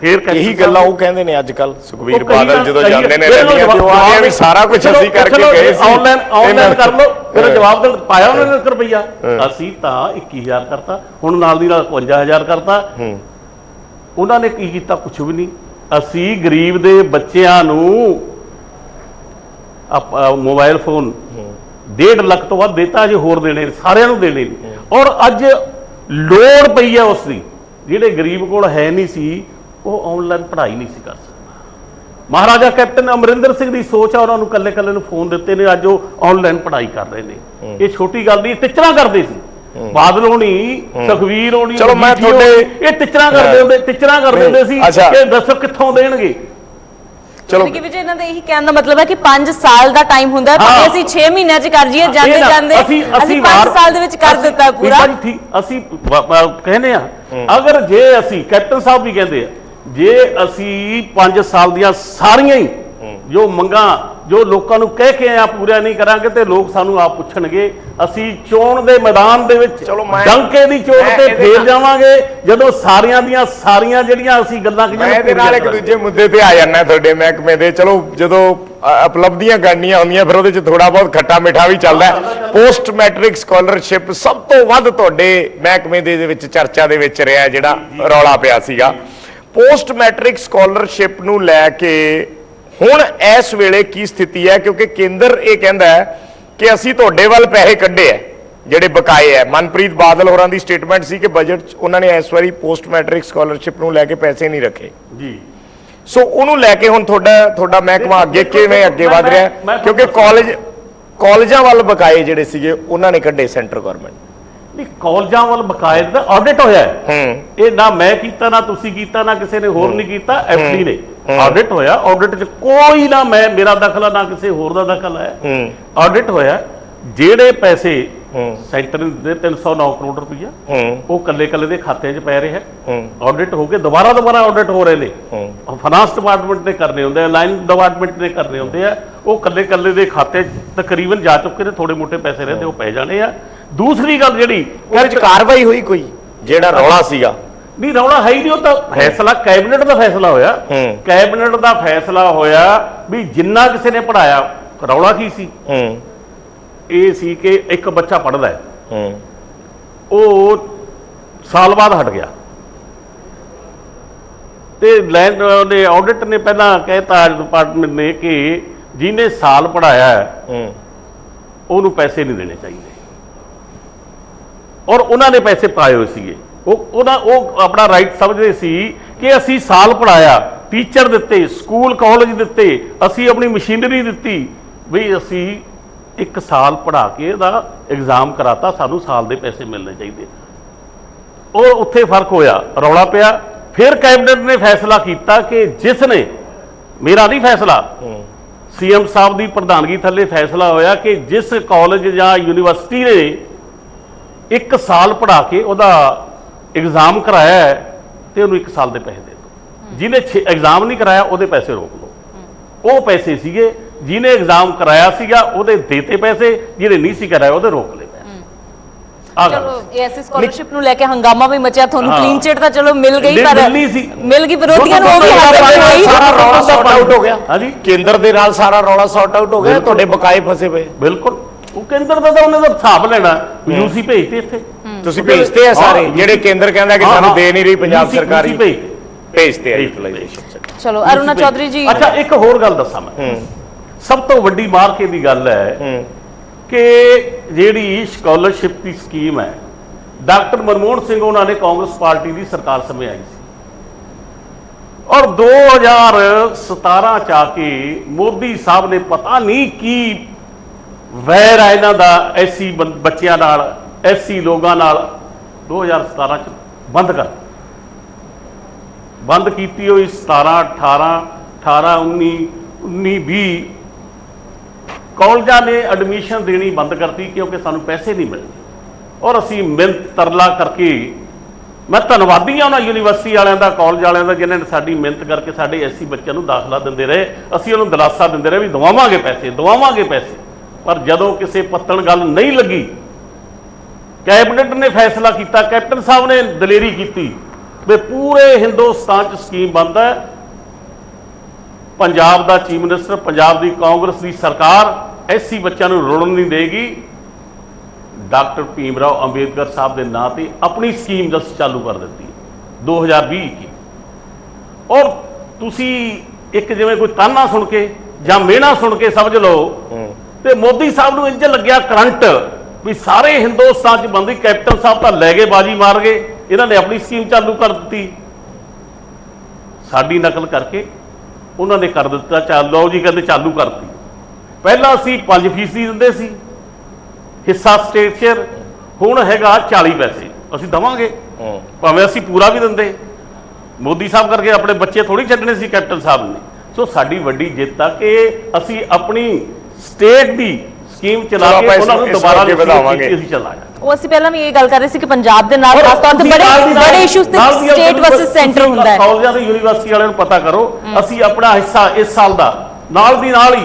S5: ਫਿਰ
S2: ਇਹੀ ਗੱਲਾਂ ਉਹ ਕਹਿੰਦੇ ਨੇ ਅੱਜ ਕੱਲ ਸੁਖਬੀਰ ਬਾਦਲ ਜਦੋਂ ਜਾਂਦੇ ਨੇ ਰੈਲੀਆਂ ਤੇ, ਉਹ ਆਖਦੇ ਵੀ ਸਾਰਾ ਕੁਝ ਅਸੀਂ ਕਰਕੇ ਗਏ ਸੀ,
S5: ਆਨਲਾਈਨ ਕਰ ਲਓ। ਫਿਰ ਜਵਾਬ ਦੇ ਪਾਇਆ ਉਹਨਾਂ ਨੇ 1 ਰੁਪਈਆ। ਅਸੀਂ ਤਾਂ 21000 ਕਰਤਾ, ਹੁਣ ਨਾਲ ਦੀ ਨਾਲ 51000 ਕਰਤਾ। ਉਹਨਾਂ ਨੇ ਕੀ ਕੀਤਾ? ਕੁਛ ਵੀ ਨਹੀਂ। ਅਸੀਂ ਗਰੀਬ ਦੇ ਬੱਚਿਆਂ ਨੂੰ ਮੋਬਾਈਲ ਫੋਨ 1.5 ਲੱਖ ਤੋਂ ਵੱਧ ਦਿੱਤਾ, ਜੇ ਹੋਰ ਦੇਣੇ, ਸਾਰਿਆਂ ਨੂੰ ਦੇਣੇ। ਔਰ ਅੱਜ ਲੋੜ ਪਈ ਹੈ ਉਸ ਦੀ, ਜਿਹੜੇ ਗਰੀਬ ਕੋਲ ਹੈ ਨਹੀਂ ਸੀ, ਉਹ ਆਨਲਾਈਨ ਪੜ੍ਹਾਈ ਨਹੀਂ ਸੀ ਕਰ ਸਕਦਾ। ਮਹਾਰਾਜਾ ਕੈਪਟਨ ਅਮਰਿੰਦਰ ਸਿੰਘ ਦੀ ਸੋਚ ਆ, ਉਹਨਾਂ ਨੂੰ ਕੱਲੇ ਨੂੰ ਫੋਨ ਦਿੱਤੇ ਨੇ, ਅੱਜ ਉਹ ਆਨਲਾਈਨ ਪੜ੍ਹਾਈ ਕਰ ਰਹੇ ਨੇ। ਇਹ ਛੋਟੀ ਗੱਲ ਨਹੀਂ। ਟੀਚਰਾਂ ਕਰਦੇ ਸੀ, ਬਾਦਲ ਹੋਣੀ, ਸੁਖਵੀਰ ਹੋਣੀ,
S2: ਚਲੋ ਮੈਂ ਤੁਹਾਡੇ
S5: ਇਹ ਟੀਚਰਾਂ ਕਰਦੇ ਹੁੰਦੇ ਸੀ ਕਿ ਦੱਸੋ ਕਿੱਥੋਂ ਦੇਣਗੇ।
S4: ਚਲੋ ਕਿ ਵਿਜੇ ਇਹਨਾਂ ਦਾ ਇਹੀ ਕਹਿਣ ਦਾ ਮਤਲਬ ਹੈ ਕਿ 5 ਸਾਲ ਦਾ ਟਾਈਮ ਹੁੰਦਾ ਹੈ, ਭਾਵੇਂ ਅਸੀਂ 6 ਮਹੀਨਿਆਂ 'ਚ ਕਰ ਜੀਏ, ਜਾਂਦੇ ਅਸੀਂ 5 ਸਾਲ ਦੇ ਵਿੱਚ ਕਰ ਦਿੱਤਾ ਪੂਰਾ।
S5: ਅਸੀਂ ਕਹਿੰਦੇ ਆ, ਅਗਰ ਜੇ ਅਸੀਂ, ਕੈਪਟਨ ਸਾਹਿਬ ਵੀ ਕਹਿੰਦੇ ਆ, ਜੇ ਅਸੀਂ 5 ਸਾਲ ਦੀਆਂ ਸਾਰੀਆਂ ਹੀ ਜੋ ਮੰਗਾਂ ਜੋ ਲੋਕਾਂ ਨੂੰ ਕਹਿ ਕੇ ਆ ਪੂਰਾ ਨਹੀਂ ਕਰਾਂਗੇ ਤੇ ਲੋਕ ਸਾਨੂੰ ਆਪ ਪੁੱਛਣਗੇ। ਅਸੀਂ ਚੋਣ ਦੇ ਮੈਦਾਨ ਦੇ ਵਿੱਚ
S2: ਚਲੋ ਮੈਂ-
S5: ਡੰਕੇ ਦੀ ਚੋਣ
S2: ਮੈਂ
S5: ਤੇ
S2: ਇਹਦੇ
S5: ਫੇਰ
S2: ਨਾਲ-
S5: ਜਾਵਾਂਗੇ ਜਦੋਂ ਸਾਰੀਆਂ ਦੀਆਂ ਸਾਰੀਆਂ ਜਿਹੜੀਆਂ ਅਸੀਂ ਗੱਲਾਂ
S2: ਮੈਂ ਇਹਦੇ ਨਾਲ ਇੱਕ ਦੂਜੇ ਮੁੱਦੇ ਤੇ ਆ ਜਾਣਾ ਤੁਹਾਡੇ ਮਹਿਕਮੇ ਦੇ। ਚਲੋ ਜਦੋਂ ਉਪਲਬਧੀਆਂ ਗਣਨੀਆਂ ਹੁੰਦੀਆਂ ਫਿਰ ਉਹਦੇ ਚ ਥੋੜਾ ਬਹੁਤ ਖੱਟਾ ਮਿੱਠਾ ਵੀ ਚੱਲਦਾ। ਪੋਸਟ ਮੈਟ੍ਰਿਕ ਸਕਾਲਰਸ਼ਿਪ ਸਭ ਤੋਂ ਵੱਧ ਤੁਹਾਡੇ ਮਹਿਕਮੇ ਦੇ ਵਿੱਚ ਚਰਚਾ ਦੇ ਵਿੱਚ ਰਿਹਾ, ਜਿਹੜਾ ਰੌਲਾ ਪਿਆ ਸੀਗਾ। ਪੋਸਟ ਮੈਟ੍ਰਿਕ ਸਕਾਲਰਸ਼ਿਪ ਨੂੰ ਲੈ ਕੇ ਹੁਣ ਇਸ ਵੇਲੇ ਕੀ ਸਥਿਤੀ ਹੈ? ਕਿਉਂਕਿ ਕੇਂਦਰ ਇਹ ਕਹਿੰਦਾ ਹੈ ਕਿ ਅਸੀਂ ਤੁਹਾਡੇ ਵੱਲ ਪੈਸੇ ਕੱਢੇ ਆ ਜਿਹੜੇ ਬਕਾਏ ਹੈ। ਮਨਪ੍ਰੀਤ ਬਾਦਲ ਹੋਰਾਂ ਦੀ ਸਟੇਟਮੈਂਟ ਸੀ ਕਿ ਬਜਟ 'ਚ ਉਹਨਾਂ ਨੇ ਇਸ ਵਾਰੀ ਪੋਸਟ ਮੈਟ੍ਰਿਕ ਸਕਾਲਰਸ਼ਿਪ ਨੂੰ ਲੈ ਕੇ ਪੈਸੇ ਨਹੀਂ ਰੱਖੇ।
S5: ਜੀ
S2: ਸੋ ਉਹਨੂੰ ਲੈ ਕੇ ਹੁਣ ਤੁਹਾਡਾ ਮਹਿਕਮਾ ਅੱਗੇ ਕਿਵੇਂ ਅੱਗੇ ਵਧ ਰਿਹਾ ਹੈ? ਕਿਉਂਕਿ ਕਾਲਜਾਂ ਵੱਲ ਬਕਾਏ ਜਿਹੜੇ ਸੀਗੇ ਉਹਨਾਂ ਨੇ ਕੱਢੇ ਸੈਂਟਰ ਗਵਰਨਮੈਂਟ।
S5: ਨਹੀਂ, ਕਾਲਜਾਂ ਵੱਲ ਬਕਾਇਦ ਦਾ ਆਡਿਟ ਹੋਇਆ ਹੈ। ਇਹ ਨਾ ਮੈਂ ਕੀਤਾ, ਨਾ ਤੁਸੀਂ ਕੀਤਾ, ਨਾ ਕਿਸੇ ਨੇ ਹੋਰ ਨਹੀਂ ਕੀਤਾ, ਐਫਡੀ ਨੇ ਆਡਿਟ ਹੋਇਆ। ਆਡਿਟ 'ਚ ਕੋਈ ਨਾ ਮੇਰਾ ਦਖਲ ਨਾ ਕਿਸੇ ਹੋਰ ਦਾ ਦਖਲ ਹੈ। ਆਡਿਟ ਹੋਇਆ, ਜਿਹੜੇ ਪੈਸੇ ਸੈਂਟਰ ਨੇ ਦਿੱਤੇ 309 ਕਰੋੜ ਰੁਪਈਆ ਉਹ ਕੱਲੇ ਦੇ ਖਾਤਿਆਂ 'ਚ ਪੈ ਰਿਹਾ ਹੈ। ਆਡਿਟ ਹੋ ਕੇ ਦੁਬਾਰਾ ਆਡਿਟ ਹੋ ਰਹੇ ਨੇ। ਫਾਈਨਾਂਸ ਡਿਪਾਰਟਮੈਂਟ ਨੇ ਕਰਨੇ ਹੁੰਦੇ ਆ, ਲਾਈਨ ਡਿਪਾਰਟਮੈਂਟ ਨੇ ਕਰਨੇ ਹੁੰਦੇ ਆ। ਉਹ ਕੱਲੇ ਦੇ ਖਾਤੇ 'ਚ ਤਕਰੀਬਨ ਜਾ ਚੁੱਕੇ ਨੇ। ਥੋੜੇ ਮੋਟੇ ਪੈਸੇ ਰਹਿੰਦੇ ਉਹ ਪੈ ਜਾਣੇ ਆ। ਦੂਸਰੀ ਗੱਲ ਜਿਹੜੀ
S2: ਉਹਦੇ 'ਚ ਕਾਰਵਾਈ ਹੋਈ ਕੋਈ ਜਿਹੜਾ ਰੌਲਾ ਸੀਗਾ?
S5: ਨਹੀਂ, ਰੌਲਾ ਹੈ ਹੀ ਨਹੀਂ। ਉਹ ਤਾਂ ਫੈਸਲਾ ਕੈਬਨਿਟ ਦਾ ਫੈਸਲਾ ਹੋਇਆ। ਕੈਬਨਿਟ ਦਾ ਫੈਸਲਾ ਹੋਇਆ ਵੀ ਜਿੰਨਾ ਕਿਸੇ ਨੇ ਪੜਾਇਆ। ਰੌਲਾ ਕੀ ਸੀ? ਇਹ ਸੀ ਕਿ ਇੱਕ ਬੱਚਾ ਪੜਦਾ ਹੈ, ਉਹ ਸਾਲ ਬਾਅਦ ਹਟ ਗਿਆ ਤੇ ਲੈਂਡ ਨੇ ਆਡਿਟ ਨੇ ਪਹਿਲਾਂ ਕਹਿਤਾ ਡਿਪਾਰਟਮੈਂਟ ਨੇ ਕਿ ਜਿਹਨੇ ਸਾਲ ਪੜਾਇਆ ਉਹਨੂੰ ਪੈਸੇ ਨਹੀਂ ਦੇਣੇ ਚਾਹੀਦੇ। ਔਰ ਉਹਨਾਂ ਨੇ ਪੈਸੇ ਪਾਏ ਹੋਏ ਸੀਗੇ। ਉਹ ਆਪਣਾ ਰਾਈਟ ਸਮਝਦੇ ਸੀ ਕਿ ਅਸੀਂ ਸਾਲ ਪੜਾਇਆ, ਟੀਚਰ ਦਿੱਤੇ, ਸਕੂਲ ਕਾਲਜ ਦਿੱਤੇ, ਅਸੀਂ ਆਪਣੀ ਮਸ਼ੀਨਰੀ ਦਿੱਤੀ, ਵੀ ਅਸੀਂ ਇੱਕ ਸਾਲ ਪੜਾ ਕੇ ਇਹਦਾ ਐਗਜ਼ਾਮ ਕਰਾਤਾ, ਸਾਨੂੰ ਸਾਲ ਦੇ ਪੈਸੇ ਮਿਲਣੇ ਚਾਹੀਦੇ। ਉਹ ਉੱਥੇ ਫਰਕ ਹੋਇਆ, ਰੌਲਾ ਪਿਆ। ਫਿਰ ਕੈਬਨਿਟ ਨੇ ਫੈਸਲਾ ਕੀਤਾ ਕਿ ਜਿਸ ਨੇ, ਮੇਰਾ ਨਹੀਂ ਫੈਸਲਾ, ਸੀਐਮ ਸਾਹਿਬ ਦੀ ਪ੍ਰਧਾਨਗੀ ਥੱਲੇ ਫੈਸਲਾ ਹੋਇਆ ਕਿ ਜਿਸ ਕਾਲਜ ਜਾਂ ਯੂਨੀਵਰਸਿਟੀ ਨੇ ਇੱਕ ਸਾਲ ਪੜਾ ਕੇ ਉਹਦਾ ਐਗਜ਼ਾਮ ਕਰਾਇਆ ਹੈ ਤੇ ਉਹਨੂੰ 1 ਸਾਲ ਦੇ ਪੈਸੇ ਦੇ ਦਿਓ। ਜਿਹਨੇ ਐਗਜ਼ਾਮ ਨਹੀਂ ਕਰਾਇਆ ਉਹਦੇ ਪੈਸੇ ਰੋਕ ਲਓ। ਉਹ ਪੈਸੇ ਸੀਗੇ, ਜਿਹਨੇ ਐਗਜ਼ਾਮ ਕਰਾਇਆ ਸੀਗਾ ਉਹਦੇ ਦੇਤੇ ਪੈਸੇ, ਜਿਹਨੇ ਨਹੀਂ ਸੀ ਕਰਾਇਆ ਉਹਦੇ ਰੋਕ ਲਏ ਪੈਸੇ।
S4: ਚਲੋ ਐਸੀ ਸਕਾਲਰਸ਼ਿਪ ਨੂੰ ਲੈ ਕੇ ਹੰਗਾਮਾ ਵੀ ਮਚਿਆ। ਤੁਹਾਨੂੰ ਕਲੀਨ ਚਿਟ ਤਾਂ ਚਲੋ ਮਿਲ ਗਈ, ਪਰ ਮਿਲ ਗਈ, ਵਿਰੋਧੀਆਂ ਨੂੰ ਉਹ ਵੀ ਹਾਸਲ ਹੋਈ।
S2: ਸਾਰਾ ਰੌਲਾ ਸੌਟ ਆਊਟ ਹੋ ਗਿਆ।
S5: ਹਾਂਜੀ,
S2: ਕੇਂਦਰ ਦੇ ਨਾਲ ਸਾਰਾ ਰੌਲਾ ਸੌਟ ਆਊਟ ਹੋ ਗਿਆ। ਤੁਹਾਡੇ ਬਕਾਏ ਫਸੇ ਪਏ।
S5: ਬਿਲਕੁਲ। ਉਹ ਕੇਂਦਰ ਦਾ ਤਾਂ ਉਹਨੇ ਦਾ ਹਿਸਾਬ ਲੈਣਾ। ਯੂਸੀ ਭੇਜਤੇ ਇੱਥੇ,
S2: ਤੁਸੀਂ ਭੇਜਤੇ ਆ ਸਾਰੇ ਜਿਹੜੇ ਕੇਂਦਰ ਕਹਿੰਦਾ ਕਿ ਸਾਨੂੰ ਦੇ ਨਹੀਂ ਰਹੀ ਪੰਜਾਬ ਸਰਕਾਰ ਹੀ ਭੇਜਤੇ ਆ ਯੂਟਿਲਾਈਜੇਸ਼ਨ।
S4: ਚਲੋ ਅਰੁਣਾ ਚੌਧਰੀ ਜੀ,
S5: ਅੱਛਾ ਇੱਕ ਹੋਰ ਗੱਲ ਦੱਸਾਂ ਮੈਂ। ਸਭ ਤੋਂ ਵੱਡੀ ਮਾਰਕੇ ਦੀ ਗੱਲ ਹੈ ਕਿ ਜਿਹੜੀ ਸਕਾਲਰਸ਼ਿਪ ਦੀ ਸਕੀਮ ਹੈ, ਡਾਕਟਰ ਮਨਮੋਹਨ ਸਿੰਘ ਉਹਨਾਂ ਨੇ ਕਾਂਗਰਸ ਪਾਰਟੀ ਦੀ ਸਰਕਾਰ ਸਮੇਂ ਆਈ ਸੀ ਔਰ 2017 ਚ ਆ ਕੇ ਮੋਦੀ ਸਾਹਿਬ ਨੇ ਪਤਾ ਨਹੀਂ ਕੀ ਵੈਰ ਹੈ ਇਹਨਾਂ ਦਾ ਐਸੀ ਬੱਚਿਆਂ ਨਾਲ, ਐਸੀ ਲੋਕਾਂ ਨਾਲ 2017 ਚ ਬੰਦ ਕੀਤੀ ਹੋਈ। 17, 18, 19, 20 ਕਾਲਜਾਂ ਨੇ ਐਡਮਿਸ਼ਨ ਦੇਣੀ ਬੰਦ ਕਰਤੀ ਕਿਉਂਕਿ ਸਾਨੂੰ ਪੈਸੇ ਨਹੀਂ ਮਿਲਦੇ। ਔਰ ਅਸੀਂ ਮਿਹਨਤ ਤਰਲਾ ਕਰਕੇ, ਮੈਂ ਧੰਨਵਾਦੀ ਹਾਂ ਉਹਨਾਂ ਯੂਨੀਵਰਸਿਟੀ ਵਾਲਿਆਂ ਦਾ, ਕਾਲਜ ਵਾਲਿਆਂ ਦਾ, ਜਿਨ੍ਹਾਂ ਨੇ ਸਾਡੀ ਮਿਹਨਤ ਕਰਕੇ ਸਾਡੇ ਐਸੀ ਬੱਚਿਆਂ ਨੂੰ ਦਾਖਲਾ ਦਿੰਦੇ ਰਹੇ। ਅਸੀਂ ਉਹਨੂੰ ਦਿਲਾਸਾ ਦਿੰਦੇ ਰਹੇ ਵੀ ਦਵਾਵਾਂਗੇ ਪੈਸੇ। ਪਰ ਜਦੋਂ ਕਿਸੇ ਪੱਤਣ ਗੱਲ ਨਹੀਂ ਲੱਗੀ, ਕੈਬਨਿਟ ਨੇ ਫੈਸਲਾ ਕੀਤਾ, ਕੈਪਟਨ ਸਾਹਿਬ ਨੇ ਦਲੇਰੀ ਕੀਤੀ ਵੀ ਪੂਰੇ ਹਿੰਦੁਸਤਾਨ 'ਚ ਸਕੀਮ ਬੰਦ ਹੈ। ਪੰਜਾਬ ਦਾ ਚੀਫ ਮਿਨਿਸਟਰ, ਪੰਜਾਬ ਦੀ ਕਾਂਗਰਸ ਦੀ ਸਰਕਾਰ ਐਸੀ ਬੱਚਿਆਂ ਨੂੰ ਰੁਲਣ ਨਹੀਂ ਦੇਗੀ। ਡਾਕਟਰ ਭੀਮ ਰਾਓ ਅੰਬੇਦਕਰ ਸਾਹਿਬ ਦੇ ਨਾਂ ਤੇ ਆਪਣੀ ਸਕੀਮ ਦੱਸ ਚਾਲੂ ਕਰ ਦਿੱਤੀ 2020-21। ਔਰ ਤੁਸੀਂ ਇੱਕ ਜਿਵੇਂ ਕੋਈ ਤਾਨਾ ਸੁਣ ਕੇ ਜਾਂ ਮਿਹਣਾ ਸੁਣ ਕੇ ਸਮਝ ਲਓ ਤੇ ਮੋਦੀ ਸਾਹਿਬ ਨੂੰ ਇੰਜ ਲੱਗਿਆ ਕਰੰਟ ਵੀ ਸਾਰੇ ਹਿੰਦੁਸਤਾਨ 'ਚ ਬੰਦੀ। ਕੈਪਟਨ ਸਾਹਿਬ ਤਾਂ ਲੈ ਗਏ, ਬਾਜੀ ਮਾਰ ਗਏ, ਇਹਨਾਂ ਨੇ ਆਪਣੀ ਸਕੀਮ ਚਾਲੂ ਕਰ ਦਿੱਤੀ। ਸਾਡੀ ਨਕਲ ਕਰਕੇ ਉਹਨਾਂ ਨੇ ਕਰ ਦਿੱਤਾ ਚਾਲੂ ਜੀ, ਕਹਿੰਦੇ ਚਾਲੂ ਕਰਤੀ। ਪਹਿਲਾਂ ਅਸੀਂ 5% ਦਿੰਦੇ ਸੀ ਹਿੱਸਾ ਸਟੇਟ ਸ਼ੇਅਰ, ਹੁਣ ਹੈਗਾ 40 ਪੈਸੇ ਅਸੀਂ ਦਵਾਂਗੇ, ਭਾਵੇਂ ਅਸੀਂ ਪੂਰਾ ਵੀ ਦਿੰਦੇ। ਮੋਦੀ ਸਾਹਿਬ ਕਰਕੇ ਆਪਣੇ ਬੱਚੇ ਥੋੜੀ ਛੱਡਣੇ ਸੀ ਕੈਪਟਨ ਸਾਹਿਬ ਨੇ। ਸੋ ਸਾਡੀ ਵੱਡੀ ਜਿੱਤ ਆ ਕਿ ਅਸੀਂ ਆਪਣੀ ਸਟੇਟ ਦੀ ਸਕੀਮ ਚਲਾ ਕੇ ਉਹਨਾਂ ਨੂੰ ਦੁਬਾਰਾ ਵਧਾਵਾਂਗੇ। ਅਸੀਂ ਚਲਾਇਆ।
S4: ਉਹ ਅਸੀਂ ਪਹਿਲਾਂ ਵੀ ਇਹ ਗੱਲ ਕਰ ਰਹੇ ਸੀ ਕਿ ਪੰਜਾਬ ਦੇ ਨਾਲ ਖਾਸ ਤੌਰ ਤੇ ਬੜੇ ਇਸ਼ੂਜ਼ ਤੇ ਸਟੇਟ ਵਰਸਸ ਸੈਂਟਰ ਹੁੰਦਾ ਹੈ।
S5: ਕਾਲਜਾਂ ਦੀ ਯੂਨੀਵਰਸਿਟੀ ਵਾਲਿਆਂ ਨੂੰ ਪਤਾ ਕਰੋ, ਅਸੀਂ ਆਪਣਾ ਹਿੱਸਾ ਇਸ ਸਾਲ ਦਾ ਨਾਲ ਦੀ ਨਾਲ ਹੀ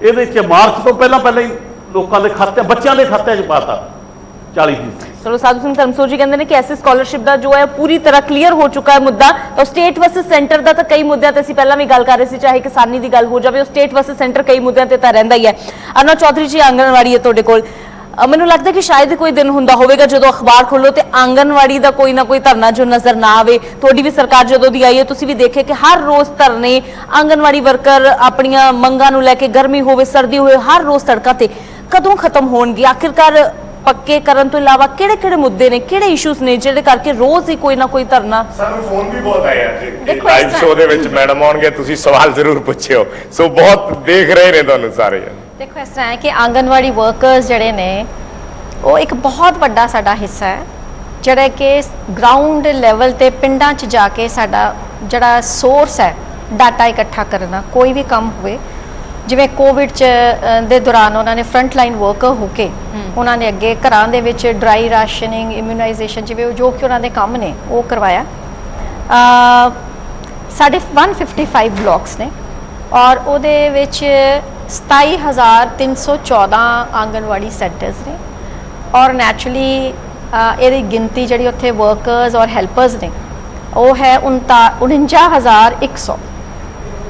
S5: ਇਹਦੇ 'ਚ ਮਾਰਚ ਤੋਂ ਪਹਿਲਾਂ ਹੀ ਲੋਕਾਂ ਦੇ ਖਾਤੇ, ਬੱਚਿਆਂ ਦੇ ਖਾਤਿਆਂ 'ਚ ਪਾਤਾ 40%।
S4: ਚਲੋ ਸਾਧੂ ਸਿੰਘ ਧਰਮਸੋਤ ਜੀ ਕਹਿੰਦੇ ਨੇ ਕਿ ਐਸੀ ਸਕਾਲਰਸ਼ਿਪ ਦਾ ਜੋ ਹੈ ਪੂਰੀ ਤਰ੍ਹਾਂ ਕਲੀਅਰ ਹੋ ਚੁੱਕਾ ਹੈ ਮੁੱਦਾ। ਤਾਂ ਸਟੇਟ ਵਰਸਸ ਸੈਂਟਰ ਦਾ ਤਾਂ ਕਈ ਮੁੱਦਿਆਂ ਤੇ ਅਸੀਂ ਪਹਿਲਾਂ ਵੀ ਗੱਲ ਕਰ ਰਹੇ ਸੀ, ਚਾਹੇ ਕਿਸਾਨੀ ਦੀ ਗੱਲ ਹੋ ਜਾਵੇ, ਉਹ ਸਟੇਟ ਵਰਸਸ ਸੈਂਟਰ ਕਈ ਮੁੱਦਿਆਂ ਤੇ ਤਾਂ ਰਹਿੰਦਾ ਹੀ ਹੈ। ਅਰੁਣਾ ਚੌਧਰੀ ਜੀ ਆਂਗਣਵਾੜੀ ਹੈ ਤੁਹਾਡੇ ਕੋਲ, ਮੈਨੂੰ ਲੱਗਦਾ ਕਿ ਸ਼ਾਇਦ ਕੋਈ ਦਿਨ ਹੁੰਦਾ ਹੋਵੇਗਾ ਜਦੋਂ ਅਖਬਾਰ ਖੋਲੋ ਤੇ ਆਂਗਣਵਾੜੀ ਦਾ ਕੋਈ ਨਾ ਕੋਈ ਧਰਨਾ ਜੋ ਨਜ਼ਰ ਨਾ ਆਵੇ। ਤੁਹਾਡੀ ਵੀ ਸਰਕਾਰ ਜਦੋਂ ਦੀ ਆਈ ਹੈ ਤੁਸੀਂ ਵੀ ਦੇਖਿਆ ਕਿ ਹਰ ਰੋਜ਼ ਧਰਨੇ, ਆਂਗਣਵਾੜੀ ਵਰਕਰ ਆਪਣੀਆਂ ਮੰਗਾਂ ਨੂੰ ਲੈ ਕੇ, ਗਰਮੀ ਹੋਵੇ ਸਰਦੀ ਹੋਵੇ, ਹਰ ਰੋਜ਼ ਸੜਕਾਂ ਤੇ ਕਦੋਂ ਖਤਮ ਹੋਣਗੇ? ਆਖਿਰਕਾਰ ਪੱਕੇ ਕਰਨ ਤੋਂ ਇਲਾਵਾ ਕਿਹੜੇ ਮੁੱਦੇ ਨੇ, ਕਿਹੜੇ ਇਸ਼ੂਜ਼ ਨੇ ਜਿਹੜੇ ਕਰਕੇ ਰੋਜ਼ ਹੀ ਕੋਈ ਨਾ ਕੋਈ ਧਰਨਾ?
S2: ਸਾਨੂੰ ਫੋਨ ਵੀ ਬਹੁਤ ਆਏ ਅੱਜ
S3: ਦੇਖੋ
S2: ਲਾਈਵ
S3: ਇਸ
S2: ਸ਼ੋਅ ਦੇ ਵਿੱਚ ਮੈਡਮ ਆਉਣਗੇ, ਤੁਸੀਂ ਸਵਾਲ ਜ਼ਰੂਰ ਪੁੱਛਿਓ, ਸੋ ਬਹੁਤ ਦੇਖ ਰਹੇ ਨੇ ਤੁਹਾਨੂੰ ਸਾਰੇ।
S3: ਦੇਖੋ ਇਸ ਤਰ੍ਹਾਂ ਹੈ ਕਿ ਆਂਗਨਵਾੜੀ ਵਰਕਰਸ ਜਿਹੜੇ ਨੇ ਉਹ ਇੱਕ ਬਹੁਤ ਵੱਡਾ ਸਾਡਾ ਹਿੱਸਾ ਹੈ, ਜਿਹੜਾ ਕਿ ਗਰਾਊਂਡ ਲੈਵਲ ਤੇ ਪਿੰਡਾਂ 'ਚ ਜਾ ਕੇ ਸਾਡਾ ਜਿਹੜਾ ਸੋਰਸ ਹੈ ਡਾਟਾ ਇਕੱਠਾ ਕਰਨਾ, ਕੋਈ ਵੀ ਕੰਮ ਹੋਵੇ, ਜਿਵੇਂ ਕੋਵਿਡ ਦੇ ਦੌਰਾਨ ਉਹਨਾਂ ਨੇ ਫਰੰਟ ਲਾਈਨ ਵਰਕਰ ਹੋ ਕੇ ਉਹਨਾਂ ਨੇ ਅੱਗੇ ਘਰਾਂ ਦੇ ਵਿੱਚ ਡਰਾਈ ਰਾਸ਼ਨਿੰਗ, ਇਮਿਊਨਾਈਜੇਸ਼ਨ, ਜਿਵੇਂ ਜੋ ਕਿ ਉਹਨਾਂ ਦੇ ਕੰਮ ਨੇ ਉਹ ਕਰਵਾਇਆ। ਸਾਡੇ 155 ਬਲਾਕਸ ਨੇ ਔਰ ਉਹਦੇ ਵਿੱਚ 27,314 ਆਂਗਨਵਾੜੀ ਸੈਂਟਰਸ ਨੇ ਔਰ ਨੈਚੁਰਲੀ ਇਹਦੀ ਗਿਣਤੀ ਜਿਹੜੀ ਉੱਥੇ ਵਰਕਰਸ ਔਰ ਹੈਲਪਰਸ ਨੇ ਉਹ ਹੈ 49,100,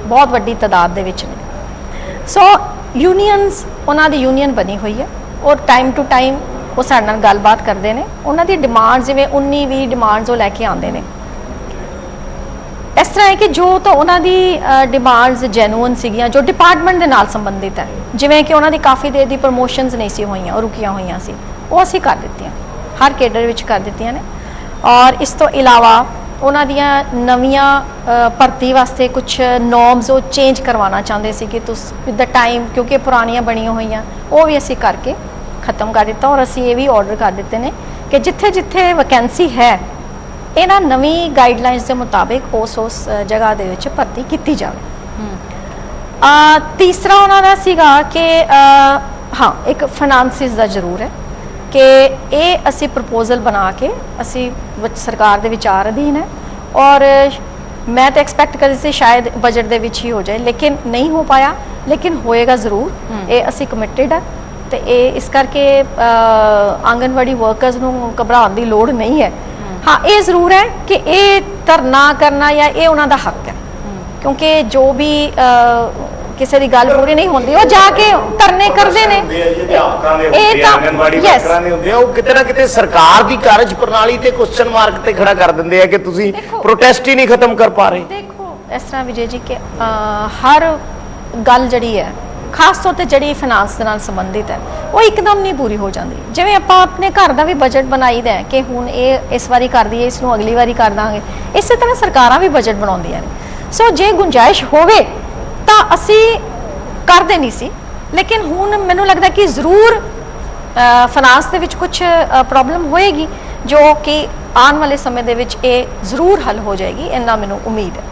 S3: ਬਹੁਤ ਵੱਡੀ ਤਾਦਾਦ ਦੇ ਵਿੱਚ ਨੇ। ਸੋ ਯੂਨੀਅਨਸ, ਉਹਨਾਂ ਦੀ ਯੂਨੀਅਨ ਬਣੀ ਹੋਈ ਹੈ ਔਰ ਟਾਈਮ ਟੂ ਟਾਈਮ ਉਹ ਸਾਡੇ ਨਾਲ ਗੱਲਬਾਤ ਕਰਦੇ ਨੇ। ਉਹਨਾਂ ਦੀ ਡਿਮਾਂਡਸ ਜਿਵੇਂ 19-20 ਡਿਮਾਂਡਸ ਉਹ ਲੈ ਕੇ ਆਉਂਦੇ ਨੇ। ਇਸ ਤਰ੍ਹਾਂ ਹੈ ਕਿ ਜੋ ਤਾਂ ਉਹਨਾਂ ਦੀ ਡਿਮਾਂਡਸ ਜੈਨੂਅਨ ਸੀਗੀਆਂ, ਜੋ ਡਿਪਾਰਟਮੈਂਟ ਦੇ ਨਾਲ ਸੰਬੰਧਿਤ ਹੈ, ਜਿਵੇਂ ਕਿ ਉਹਨਾਂ ਦੀ ਕਾਫੀ ਦੇਰ ਦੀ ਪ੍ਰਮੋਸ਼ਨਸ ਨਹੀਂ ਸੀ ਹੋਈਆਂ, ਉਹ ਰੁਕੀਆਂ ਹੋਈਆਂ ਸੀ, ਉਹ ਅਸੀਂ ਕਰ ਦਿੱਤੀਆਂ, ਹਰ ਕੇਡਰ ਵਿੱਚ ਕਰ ਦਿੱਤੀਆਂ ਨੇ। ਔਰ ਇਸ ਤੋਂ ਇਲਾਵਾ ਉਹਨਾਂ ਦੀਆਂ ਨਵੀਆਂ ਭਰਤੀ ਵਾਸਤੇ ਕੁਝ ਨੋਰਮਸ ਉਹ ਚੇਂਜ ਕਰਵਾਉਣਾ ਚਾਹੁੰਦੇ ਸੀ ਕਿ ਤੁਸੀਂ ਵਿਦ ਦਾ ਟਾਈਮ, ਕਿਉਂਕਿ ਪੁਰਾਣੀਆਂ ਬਣੀਆਂ ਹੋਈਆਂ ਉਹ ਵੀ ਅਸੀਂ ਕਰਕੇ ਖਤਮ ਕਰ ਦਿੱਤਾ। ਔਰ ਅਸੀਂ ਇਹ ਵੀ ਆਰਡਰ ਕਰ ਦਿੱਤੇ ਨੇ ਕਿ ਜਿੱਥੇ ਜਿੱਥੇ ਵੈਕੈਂਸੀ ਹੈ ਇਹਨਾਂ ਨਵੀਂ ਗਾਈਡਲਾਈਨਸ ਦੇ ਮੁਤਾਬਿਕ ਉਸ ਜਗ੍ਹਾ ਦੇ ਵਿੱਚ ਭਰਤੀ ਕੀਤੀ ਜਾਵੇ। ਤੀਸਰਾ ਉਹਨਾਂ ਦਾ ਸੀਗਾ ਕਿ ਹਾਂ, ਇੱਕ ਫਾਈਨਾਂਸਿਸ ਦਾ ਜ਼ਰੂਰ ਹੈ ਕਿ ਇਹ ਅਸੀਂ ਪ੍ਰਪੋਜ਼ਲ ਬਣਾ ਕੇ ਅਸੀਂ ਸਰਕਾਰ ਦੇ ਵਿਚਾਰ ਅਧੀਨ ਹੈ ਔਰ ਮੈਂ ਤਾਂ ਐਕਸਪੈਕਟ ਕਰਦੀ ਸੀ ਸ਼ਾਇਦ ਬਜਟ ਦੇ ਵਿੱਚ ਹੀ ਹੋ ਜਾਏ, ਲੇਕਿਨ ਨਹੀਂ ਹੋ ਪਾਇਆ, ਲੇਕਿਨ ਹੋਏਗਾ ਜ਼ਰੂਰ। ਇਹ ਅਸੀਂ ਕਮਿਟਡ ਹੈ ਤੇ ਇਹ ਇਸ ਕਰਕੇ ਆਂਗਨਵਾੜੀ ਵਰਕਰਸ ਨੂੰ ਘਬਰਾਉਣ ਦੀ ਲੋੜ ਨਹੀਂ ਹੈ। ਹਾਂ, ਇਹ ਜ਼ਰੂਰ ਹੈ ਕਿ ਇਹ ਧਰਨਾ ਕਰਨਾ ਜਾਂ ਇਹ ਉਹਨਾਂ ਦਾ ਹੱਕ ਹੈ, ਕਿਉਂਕਿ ਜੋ ਵੀ ਕਿਸੇ ਦੀ ਗੱਲ ਪੂਰੀ ਨਹੀਂ ਹੁੰਦੀ ਉਹ ਜਾ ਕੇ ਧਰਨੇ ਕਰਦੇ ਨੇ।
S2: ਅਧਿਆਪਕਾਂ ਦੇ ਹੁੰਦੇ ਆ, ਆਂਗਨਵਾੜੀ ਵਰਕਰਾਂ ਦੇ ਹੁੰਦੇ ਆ, ਉਹ ਕਿਤੇ ਨਾ ਕਿਤੇ ਸਰਕਾਰ ਦੀ ਕਾਰਜ ਪ੍ਰਣਾਲੀ ਤੇ ਕੁਐਸਚਨ ਮਾਰਕ ਤੇ ਖੜਾ ਕਰ ਦਿੰਦੇ ਆ ਕਿ ਤੁਸੀਂ ਪ੍ਰੋਟੈਸਟ ਹੀ ਨਹੀਂ ਖਤਮ ਕਰ ਪਾ ਰਹੇ।
S3: ਦੇਖੋ ਇਸ ਤਰ੍ਹਾਂ ਵਿਜੇ ਜੀ ਕਿ ਹਰ ਗੱਲ ਜਿਹੜੀ ਹੈ, ਖਾਸ ਤੌਰ ਤੇ ਜਿਹੜੀ ਫਾਈਨਾਂਸ ਦੇ ਨਾਲ ਸੰਬੰਧਿਤ ਹੈ, ਉਹ ਇੱਕਦਮ ਨਹੀਂ ਪੂਰੀ ਹੋ ਜਾਂਦੀ। ਜਿਵੇਂ ਆਪਾਂ ਆਪਣੇ ਘਰ ਦਾ ਵੀ ਬਜਟ ਬਣਾਈਦਾ ਹੈ ਕਿ ਹੁਣ ਇਹ ਇਸ ਵਾਰੀ ਕਰ ਦਈਏ, ਇਸ ਨੂੰ ਅਗਲੀ ਵਾਰੀ ਕਰ ਦਾਂਗੇ, ਇਸੇ ਤਰ੍ਹਾਂ ਸਰਕਾਰਾਂ ਵੀ ਬਜਟ ਬਣਾਉਂਦੀਆਂ ਨੇ। ਸੋ ਜੇ ਗੁੰਜਾਇਸ਼ ਹੋਵੇ ਤਾਂ ਅਸੀਂ ਕਰਦੇ ਨਹੀਂ ਸੀ, ਲੇਕਿਨ ਹੁਣ ਮੈਨੂੰ ਲੱਗਦਾ ਕਿ ਜ਼ਰੂਰ ਫਾਈਨਾਂਸ ਦੇ ਵਿੱਚ ਕੁਝ ਪ੍ਰੋਬਲਮ ਹੋਏਗੀ ਜੋ ਕਿ ਆਉਣ ਵਾਲੇ ਸਮੇਂ ਦੇ ਵਿੱਚ ਇਹ ਜ਼ਰੂਰ ਹੱਲ ਹੋ ਜਾਏਗੀ, ਇੰਨਾ ਮੈਨੂੰ ਉਮੀਦ ਹੈ।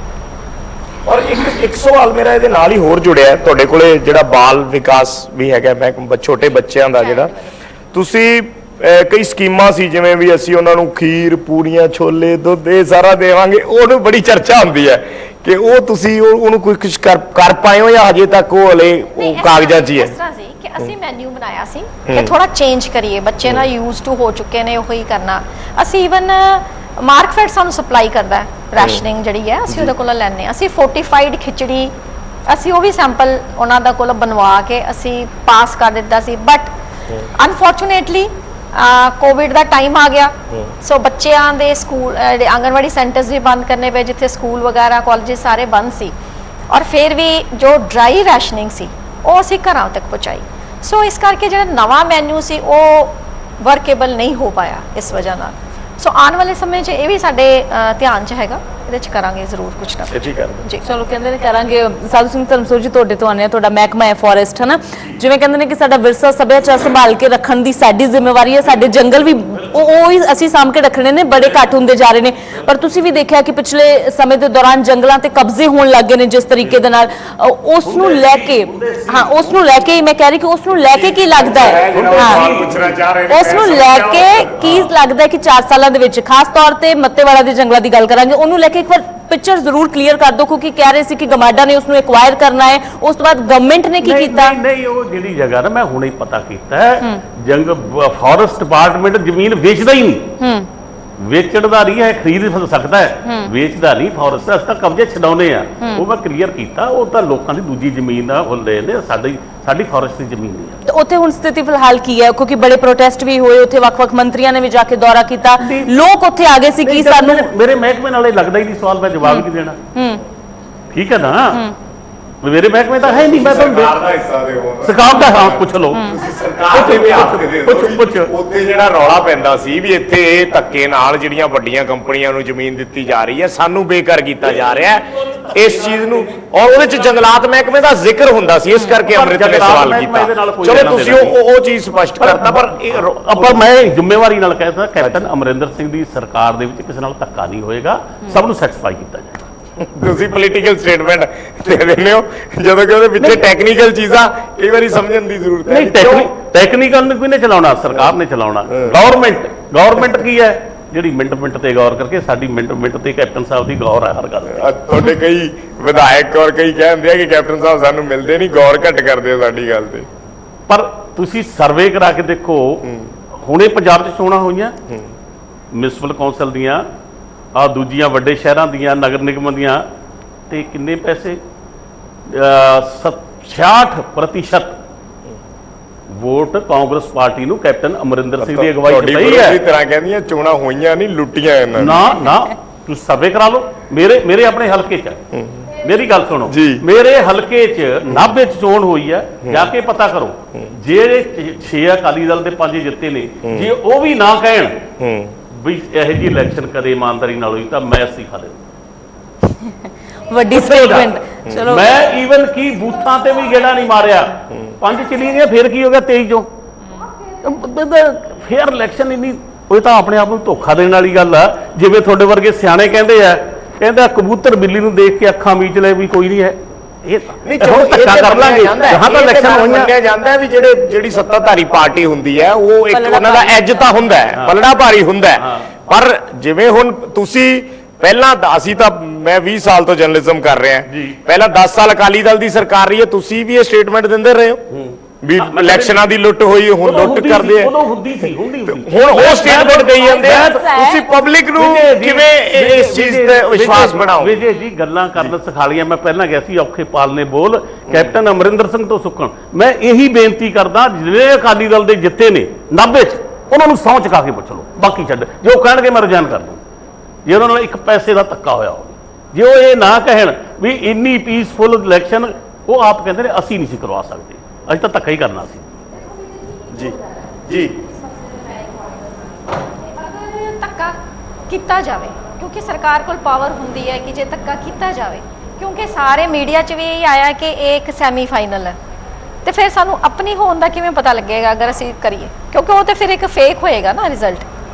S2: ਔਰ ਇੱਕ ਸਵਾਲ ਮੇਰਾ ਇਹਦੇ ਨਾਲ ਹੀ ਹੋਰ ਜੁੜਿਆ ਹੈ, ਤੁਹਾਡੇ ਕੋਲੇ ਜਿਹੜਾ ਬਾਲ ਵਿਕਾਸ ਵੀ ਹੈਗਾ, ਮੈਂ ਛੋਟੇ ਬੱਚਿਆਂ ਦਾ ਜਿਹੜਾ ਤੁਸੀਂ ਕਈ ਸਕੀਮਾਂ ਸੀ, ਜਿਵੇਂ ਵੀ ਅਸੀਂ ਉਹਨਾਂ ਨੂੰ ਖੀਰ, ਪੂੜੀਆਂ, ਛੋਲੇ, ਦੁੱਧ ਇਹ ਸਾਰਾ ਦੇਵਾਂਗੇ, ਉਹਨੂੰ ਬੜੀ ਚਰਚਾ ਹੁੰਦੀ ਹੈ ਕਿ ਉਹ ਤੁਸੀਂ ਉਹਨੂੰ ਕੋਈ ਕੁਝ ਕਰ ਪਾਏ ਹੋ ਜਾਂ ਹਜੇ ਤੱਕ ਉਹ ਹਲੇ ਉਹ ਕਾਗਜ਼ਾਂ 'ਚ ਹੀ ਹੈ?
S3: ਇਸ ਤਰ੍ਹਾਂ ਸੀ ਕਿ ਅਸੀਂ ਮੈਨੂ ਬਣਾਇਆ ਸੀ ਕਿ ਥੋੜਾ ਚੇਂਜ ਕਰੀਏ, ਬੱਚੇ ਨਾ ਯੂਜ਼ ਟੂ ਹੋ ਚੁੱਕੇ ਨੇ ਉਹੀ ਕਰਨਾ। ਅਸੀਂ ਇਵਨ ਮਾਰਕਫੈਟ ਸਾਨੂੰ ਸਪਲਾਈ ਕਰਦਾ ਹੈ ਰਾਸ਼ਨਿੰਗ ਜਿਹੜੀ ਹੈ, ਅਸੀਂ ਉਹਦੇ ਕੋਲੋਂ ਲੈਂਦੇ ਹਾਂ। ਅਸੀਂ ਫੋਰਟੀਫਾਈਡ ਖਿਚੜੀ ਅਸੀਂ ਉਹ ਵੀ ਸੈਂਪਲ ਉਹਨਾਂ ਦਾ ਕੋਲੋਂ ਬਣਵਾ ਕੇ ਅਸੀਂ ਪਾਸ ਕਰ ਦਿੱਤਾ ਸੀ, ਬਟ ਅਨਫੋਰਚੂਨੇਟਲੀ ਕੋਵਿਡ ਦਾ ਟਾਈਮ ਆ ਗਿਆ, ਸੋ ਬੱਚਿਆਂ ਦੇ ਸਕੂਲ ਆਂਗਨਵਾੜੀ ਸੈਂਟਰਸ ਵੀ ਬੰਦ ਕਰਨੇ ਪਏ, ਜਿੱਥੇ ਸਕੂਲ ਵਗੈਰਾ ਕਾਲਜ ਸਾਰੇ ਬੰਦ ਸੀ, ਔਰ ਫਿਰ ਵੀ ਜੋ ਡਰਾਈ ਰਾਸ਼ਨਿੰਗ ਸੀ ਉਹ ਅਸੀਂ ਘਰਾਂ ਤੱਕ ਪਹੁੰਚਾਈ। ਸੋ ਇਸ ਕਰਕੇ ਜਿਹੜਾ ਨਵਾਂ ਮੈਨੂ ਸੀ ਉਹ ਵਰਕੇਬਲ ਨਹੀਂ ਹੋ ਪਾਇਆ ਇਸ ਵਜ੍ਹਾ ਨਾਲ। ਸੋ ਆਉਣ ਵਾਲੇ ਸਮੇਂ 'ਚ ਇਹ ਵੀ ਸਾਡੇ ਧਿਆਨ 'ਚ ਹੈਗਾ, ਇਹਦੇ 'ਚ ਕਰਾਂਗੇ ਜ਼ਰੂਰ ਕੁਝ ਨਾ
S2: ਜੀ ਕਰਦੇ
S3: ਜੀ।
S4: ਚਲੋ ਕਹਿੰਦੇ ਨੇ ਕਰਾਂਗੇ। ਸਾਧੂ ਸਿੰਘ ਧਰਮਸੋਤ ਜੀ ਤੁਹਾਡੇ ਤੋਂ ਆਉਂਦੇ ਆ, ਤੁਹਾਡਾ ਮਹਿਕਮਾ ਹੈ ਫੋਰੈਸਟ, ਹੈ ਨਾ, ਜਿਵੇਂ ਕਹਿੰਦੇ ਨੇ ਕਿ ਸਾਡਾ ਵਿਰਸਾ ਸੱਭਿਆਚਾਰ ਸੰਭਾਲ ਕੇ ਰੱਖਣ ਦੀ ਸਾਡੀ ਜ਼ਿੰਮੇਵਾਰੀ ਹੈ, ਸਾਡੇ ਜੰਗਲ ਵੀ ਉਹ ਹੀ ਅਸੀਂ ਸਾਂਭ ਕੇ ਰੱਖਣੇ ਨੇ, ਬੜੇ ਘੱਟ ਹੁੰਦੇ ਜਾ ਰਹੇ ਨੇ। ਪਰ ਤੁਸੀਂ ਵੀ ਦੇਖਿਆ ਕਿ ਪਿਛਲੇ ਸਮੇਂ ਦੇ ਦੌਰਾਨ ਜੰਗਲਾਂ ਤੇ ਕਬਜ਼ੇ ਹੋਣ ਲੱਗ ਗਏ ਨੇ ਜਿਸ ਤਰੀਕੇ ਦੇ ਨਾਲ ਉਸ ਨੂੰ ਲੈ ਕੇ ਹਾਂ ਉਸ ਨੂੰ ਲੈ ਕੇ ਮੈਂ ਕਹਿ ਰਹੀ ਕਿ ਉਸ ਨੂੰ ਲੈ ਕੇ ਕੀ ਲੱਗਦਾ ਹੈ
S2: ਪੁੱਛਣਾ ਚਾਹ ਰਹੇ ਨੇ
S4: ਉਸ ਨੂੰ ਲੈ ਕੇ ਕੀ ਲੱਗਦਾ ਹੈ ਕਿ 4 ਸਾਲਾਂ ਦੇ ਵਿੱਚ ਖਾਸ ਤੌਰ ਤੇ ਮੱਤੇਵਾੜਾ ਦੇ ਜੰਗਲਾਂ ਦੀ ਗੱਲ ਕਰਾਂਗੇ ਉਹਨੂੰ ਲੈ ਕੇ ਇੱਕ ਵਾਰ ਪਿਕਚਰ ਜ਼ਰੂਰ ਕਲੀਅਰ ਕਰ ਦਿਓ ਕਿਉਂਕਿ ਕਹਿ ਰਹੇ ਸੀ ਕਿ ਗਮਾਡਾ ਨੇ ਉਸ ਨੂੰ ਐਕਵਾਇਰ ਕਰਨਾ ਹੈ ਉਸ ਤੋਂ ਬਾਅਦ ਗਵਰਨਮੈਂਟ ਨੇ ਕੀ ਕੀਤਾ
S5: ਨਹੀਂ ਉਹ ਜਿਹੜੀ ਜਗ੍ਹਾ ਨਾ ਮੈਂ ਹੁਣੇ ਪਤਾ ਕੀਤਾ ਹੈ ਫੋਰੈਸਟ ਡਿਪਾਰਟਮੈਂਟ ਜ਼ਮੀਨ ਵੇਚਦਾ ਹੀ ਨਹੀਂ ਵੇਚਣ ਦਾ ਨਹੀਂ ਹੈ ਖਰੀਦ ਸਕਦਾ ਹੈ ਵੇਚਦਾ ਨਹੀਂ ਫੋਰੈਸਟ ਅਸਤਾ ਕਬਜ਼ੇ ਛਡਾਉਣੇ ਆ ਉਹ ਮੈਂ ਕਲੀਅਰ ਕੀਤਾ ਉਹ ਤਾਂ ਲੋਕਾਂ ਦੀ ਦੂਜੀ ਜ਼ਮੀਨ ਆ ਉਹ ਲੈ ਨੇ ਸਾਡੀ ਫੋਰੈਸਟ ਦੀ ਜ਼ਮੀਨ ਨਹੀਂ ਹੈ
S4: ਤੇ ਉੱਥੇ ਹੁਣ ਸਥਿਤੀ ਫਿਲਹਾਲ ਕੀ ਹੈ ਕਿਉਂਕਿ ਬੜੇ ਪ੍ਰੋਟੈਸਟ ਵੀ ਹੋਏ ਉੱਥੇ ਵੱਖ-ਵੱਖ ਮੰਤਰੀਆਂ ਨੇ ਵੀ ਜਾ ਕੇ ਦੌਰਾ ਕੀਤਾ ਲੋਕ ਉੱਥੇ ਆ ਗਏ ਸੀ ਕਿ ਸਾਨੂੰ
S5: ਮੇਰੇ ਮਹਿਕਮੇ ਨਾਲੇ ਲੱਗਦਾ ਹੀ ਨਹੀਂ ਸਵਾਲ ਮੈਂ ਜਵਾਬ ਕੀ ਦੇਣਾ ਠੀਕ ਹੈ ਨਾ ਮੇਰੇ ਮਹਿਕਮੇ ਤਾਂ ਹੈ ਨਹੀਂ ਮੈਂ ਤੁਹਾਨੂੰ
S2: ਸਰਕਾਰ ਦਾ ਹਿੱਸਾ ਦੇ ਹੋ
S5: ਸਰਕਾਰ ਦਾ ਹਾਂ ਪੁੱਛ ਲਓ
S2: ਸਰਕਾਰ ਦੇ ਵੀ ਹੱਥ ਦੇ
S5: ਪੁੱਛ
S2: ਉੱਥੇ ਜਿਹੜਾ ਰੌਲਾ ਪੈਂਦਾ ਸੀ ਵੀ ਇੱਥੇ ਇਹ ਧੱਕੇ ਨਾਲ ਜਿਹੜੀਆਂ ਵੱਡੀਆਂ ਕੰਪਨੀਆਂ ਨੂੰ ਜ਼ਮੀਨ ਦਿੱਤੀ ਜਾ ਰਹੀ ਹੈ ਸਾਨੂੰ ਬੇਕਾਰ ਕੀਤਾ ਜਾ ਰਿਹਾ ਹੈ ਇਸ ਚੀਜ਼ ਨੂੰ ਔਰ ਉਹਦੇ ਚ ਜੰਗਲਾਤ ਮਹਿਕਮੇ ਦਾ ਜ਼ਿਕਰ ਹੁੰਦਾ ਸੀ ਇਸ ਕਰਕੇ ਅੰਮ੍ਰਿਤ ਨੇ ਸਵਾਲ ਕੀਤਾ ਚਲੋ ਤੁਸੀਂ ਉਹ ਚੀਜ਼ ਸਪਸ਼ਟ ਕਰਤਾ
S5: ਪਰ ਮੈਂ ਜ਼ਿੰਮੇਵਾਰੀ ਨਾਲ ਕਹਿੰਦਾ ਕੈਪਟਨ ਅਮਰਿੰਦਰ ਸਿੰਘ ਦੀ ਸਰਕਾਰ ਦੇ ਵਿੱਚ ਕਿਸੇ ਨਾਲ ਧੱਕਾ ਨਹੀਂ ਹੋਏਗਾ ਸਭ ਨੂੰ ਸੈਟੀਸਫਾਈ ਕੀਤਾ ਜਾਏਗਾ
S2: ਤੁਸੀਂ ਪੋਲੀਟੀਕਲ ਸਟੇਟਮੈਂਟ ਦੇ ਦਿੰਦੇ ਹੋ ਜਦੋਂ ਕਿ ਉਹਦੇ ਪਿੱਛੇ ਟੈਕਨੀਕਲ ਚੀਜ਼ਾਂ ਕਈ ਵਾਰੀ ਸਮਝਣ ਦੀ ਜ਼ਰੂਰਤ ਹੈ
S5: ਨਹੀਂ ਟੈਕਨੀਕਲ ਨੂੰ ਕਿਹਨੇ ਚਲਾਉਣਾ ਸਰਕਾਰ ਨੇ ਚਲਾਉਣਾ ਗਵਰਨਮੈਂਟ ਕੀ ਹੈ ਜਿਹੜੀ ਮਿੰਟ ਤੇ ਗੌਰ ਕਰਕੇ ਸਾਡੀ ਮਿੰਟ ਤੇ ਕੈਪਟਨ ਸਾਹਿਬ ਦੀ ਗੌਰ ਹੈ ਹਰ ਗੱਲ
S2: ਤੁਹਾਡੇ ਕਈ ਵਿਧਾਇਕ ਔਰ ਕਈ ਕਹਿੰਦੇ ਆ ਕਿ ਕੈਪਟਨ ਸਾਹਿਬ ਸਾਨੂੰ ਮਿਲਦੇ ਨਹੀਂ ਗੌਰ ਘੱਟ ਕਰਦੇ ਆ ਸਾਡੀ ਗੱਲ ਤੇ
S5: ਪਰ ਤੁਸੀਂ ਸਰਵੇ ਕਰਾ ਕੇ ਦੇਖੋ ਹੁਣੇ ਪੰਜਾਬ 'ਚ ਚੋਣਾਂ ਹੋਈਆਂ ਮਿਊਨਿਸਪਲ ਕੌਂਸਲ ਦੀਆਂ ਆ ਦੂਜੀਆਂ ਵੱਡੇ ਸ਼ਹਿਰਾਂ ਦੀਆਂ ਨਗਰ ਨਿਗਮ ਦੀਆਂ ਤੇ ਕਿੰਨੇ ਪੈਸੇ 66% ਵੋਟ ਕਾਂਗਰਸ ਪਾਰਟੀ ਨੂੰ ਕੈਪਟਨ ਅਮਰਿੰਦਰ ਸਿੰਘ ਦੀ ਅਗਵਾਈ ਚ ਪਈ ਹੈ।
S2: ਇਸ ਤਰ੍ਹਾਂ ਕਹਿੰਦੀਆਂ ਚੋਣਾਂ ਹੋਈਆਂ ਨਹੀਂ ਲੁੱਟੀਆਂ ਇਹਨਾਂ
S5: ਨਾ ਤੁਸੀਂ ਸਰਵੇ ਕਰਾ ਲਓ ਮੇਰੇ ਆਪਣੇ ਹਲਕੇ ਚ ਮੇਰੀ ਗੱਲ ਸੁਣੋ ਮੇਰੇ ਹਲਕੇ ਚ 90 ਚ ਚੋਣ ਹੋਈ ਹੈ ਜਾ ਕੇ ਪਤਾ ਕਰੋ ਜਿਹੜੇ 6 ਅਕਾਲੀ ਦਲ ਦੇ 5 ਜਿੱਤੇ ਨੇ ਜੇ ਉਹ ਵੀ ਨਾ ਕਹਿਣ ਵੀ ਇਹ ਜੀ ਇਲੈਕਸ਼ਨ ਕਦੇ ਇਮਾਨਦਾਰੀ ਨਾਲ ਹੋਈ ਤਾਂ ਮੈਂ ਅਸਤੀਫਾ ਦੇ
S4: ਵੱਡੀ ਸਟੇਟਮੈਂਟ ਚਲੋ
S5: ਮੈਂ ਈਵਨ ਕੀ ਬੂਥਾਂ ਤੇ ਵੀ ਗੇੜਾ ਨਹੀਂ ਮਾਰਿਆ 5 ਚਲੀ ਗਈਆਂ ਫਿਰ ਕੀ ਹੋ ਗਿਆ 23 ਚੋਂ ਫੇਅਰ ਇਲੈਕਸ਼ਨ ਇੰਨੀ ਉਹ ਤਾਂ ਆਪਣੇ ਆਪ ਨੂੰ ਧੋਖਾ ਦੇਣ ਵਾਲੀ ਗੱਲ ਆ ਜਿਵੇਂ ਤੁਹਾਡੇ ਵਰਗੇ ਸਿਆਣੇ ਕਹਿੰਦੇ ਕਬੂਤਰ ਬਿੱਲੀ ਨੂੰ ਦੇਖ ਕੇ ਅੱਖਾਂ ਮੀਚ ਲੈ ਵੀ ਕੋਈ ਨਹੀਂ ਹੈ ਇਹ ਨਹੀਂ ਧੱਕਾ ਕਰ ਲਾਂਗੇ ਹਾਂ ਤਾਂ ਇਲੈਕਸ਼ਨ ਹੋਈਆਂ
S2: ਮੰਨਿਆ ਜਾਂਦਾ ਵੀ ਜਿਹੜੀ ਸੱਤਾਧਾਰੀ ਪਾਰਟੀ ਹੁੰਦੀ ਹੈ ਉਹ ਇੱਕ ਉਹਨਾਂ ਦਾ ਐਜ ਤਾਂ ਹੁੰਦਾ ਹੈ ਪਲੜਾ ਭਾਰੀ ਹੁੰਦਾ ਹੈ ਪਰ ਜਿਵੇਂ ਹੁਣ ਤੁਸੀਂ ਪਹਿਲਾਂ ਅਸੀਂ ਤਾਂ ਮੈਂ 20 ਸਾਲ ਤੋਂ ਜਰਨਲਿਜ਼ਮ ਕਰ ਰਿਹਾ ਪਹਿਲਾਂ 10 ਸਾਲ ਅਕਾਲੀ ਦਲ ਦੀ ਸਰਕਾਰ ਰਹੀ ਹੈ ਤੁਸੀਂ ਵੀ ਇਹ ਸਟੇਟਮੈਂਟ ਦਿੰਦੇ ਰਹੇ ਹੋ ਵੀ ਇਲੈਕਸ਼ਨਾਂ ਦੀ ਲੁੱਟ ਹੋਈ ਹੁਣ ਲੁੱਟ ਕਰਦੇ ਆ
S5: ਉਦੋਂ ਹੁੰਦੀ ਸੀ ਹੁਣ
S2: ਉਹ ਸਟੇਟਮੈਂਟ ਦੇਈ ਜਾਂਦੇ ਆ ਤੁਸੀਂ ਪਬਲਿਕ ਨੂੰ ਕਿਵੇਂ ਇਸ ਚੀਜ਼ ਤੇ ਵਿਸ਼ਵਾਸ ਬਣਾਓ
S5: ਵਿਜੇ ਜੀ ਗੱਲਾਂ ਕਰਨ ਸਿਖਾ ਲਈਆਂ ਮੈਂ ਪਹਿਲਾਂ ਗਿਆ ਸੀ ਔਖੇ ਪਾਲਨੇ ਬੋਲ ਕੈਪਟਨ ਅਮਰਿੰਦਰ ਸਿੰਘ ਤੋਂ ਸੁੱਕਣ ਮੈਂ ਇਹੀ ਬੇਨਤੀ ਕਰਦਾ ਜਿਹੜੇ ਅਕਾਲੀ ਦਲ ਦੇ ਜਿੱਤੇ ਨੇ 90 ਚ ਉਹਨਾਂ ਨੂੰ ਸਹੁੰ ਚੁਕਾ ਕੇ ਪੁੱਛ ਲਓ ਬਾਕੀ ਛੱਡ ਜੋ ਕਹਿਣਗੇ ਮੈਂ ਰੁਝਾਨ ਕਰ ਦੂੰ ਜੇ ਉਹਨਾਂ ਨਾਲ ਇੱਕ ਪੈਸੇ ਦਾ ਧੱਕਾ ਹੋਇਆ ਹੋਵੇ ਜੇ ਉਹ ਇਹ ਨਾ ਕਹਿਣ ਵੀ ਇੰਨੀ ਪੀਸਫੁਲ ਇਲੈਕਸ਼ਨ ਉਹ ਆਪ ਕਹਿੰਦੇ ਨੇ ਅਸੀਂ ਨਹੀਂ ਸੀ ਕਰਵਾ ਸਕਦੇ ਅੱਜ ਤਾਂ ਧੱਕਾ ਹੀ ਕਰਨਾ ਸੀ
S2: ਜੀ
S3: ਅਗਰ ਧੱਕਾ ਕੀਤਾ ਜਾਵੇ ਕਿਉਂਕਿ ਸਰਕਾਰ ਕੋਲ ਪਾਵਰ ਹੁੰਦੀ ਹੈ ਕਿ ਜੇ ਧੱਕਾ ਕੀਤਾ ਜਾਵੇ ਕਿਉਂਕਿ ਸਾਰੇ ਮੀਡੀਆ 'ਚ ਵੀ ਇਹ ਆਇਆ ਕਿ ਇਹ ਇੱਕ ਸੈਮੀ ਫਾਈਨਲ ਹੈ ਤੇ ਫਿਰ ਸਾਨੂੰ ਆਪਣੀ ਹੋਣ ਦਾ ਕਿਵੇਂ ਪਤਾ ਲੱਗੇਗਾ ਅਗਰ ਅਸੀਂ ਕਰੀਏ ਕਿਉਂਕਿ ਉਹ ਤੇ ਫਿਰ ਇੱਕ ਫੇਕ ਹੋਏਗਾ ਨਾ ਰਿਜ਼ਲਟ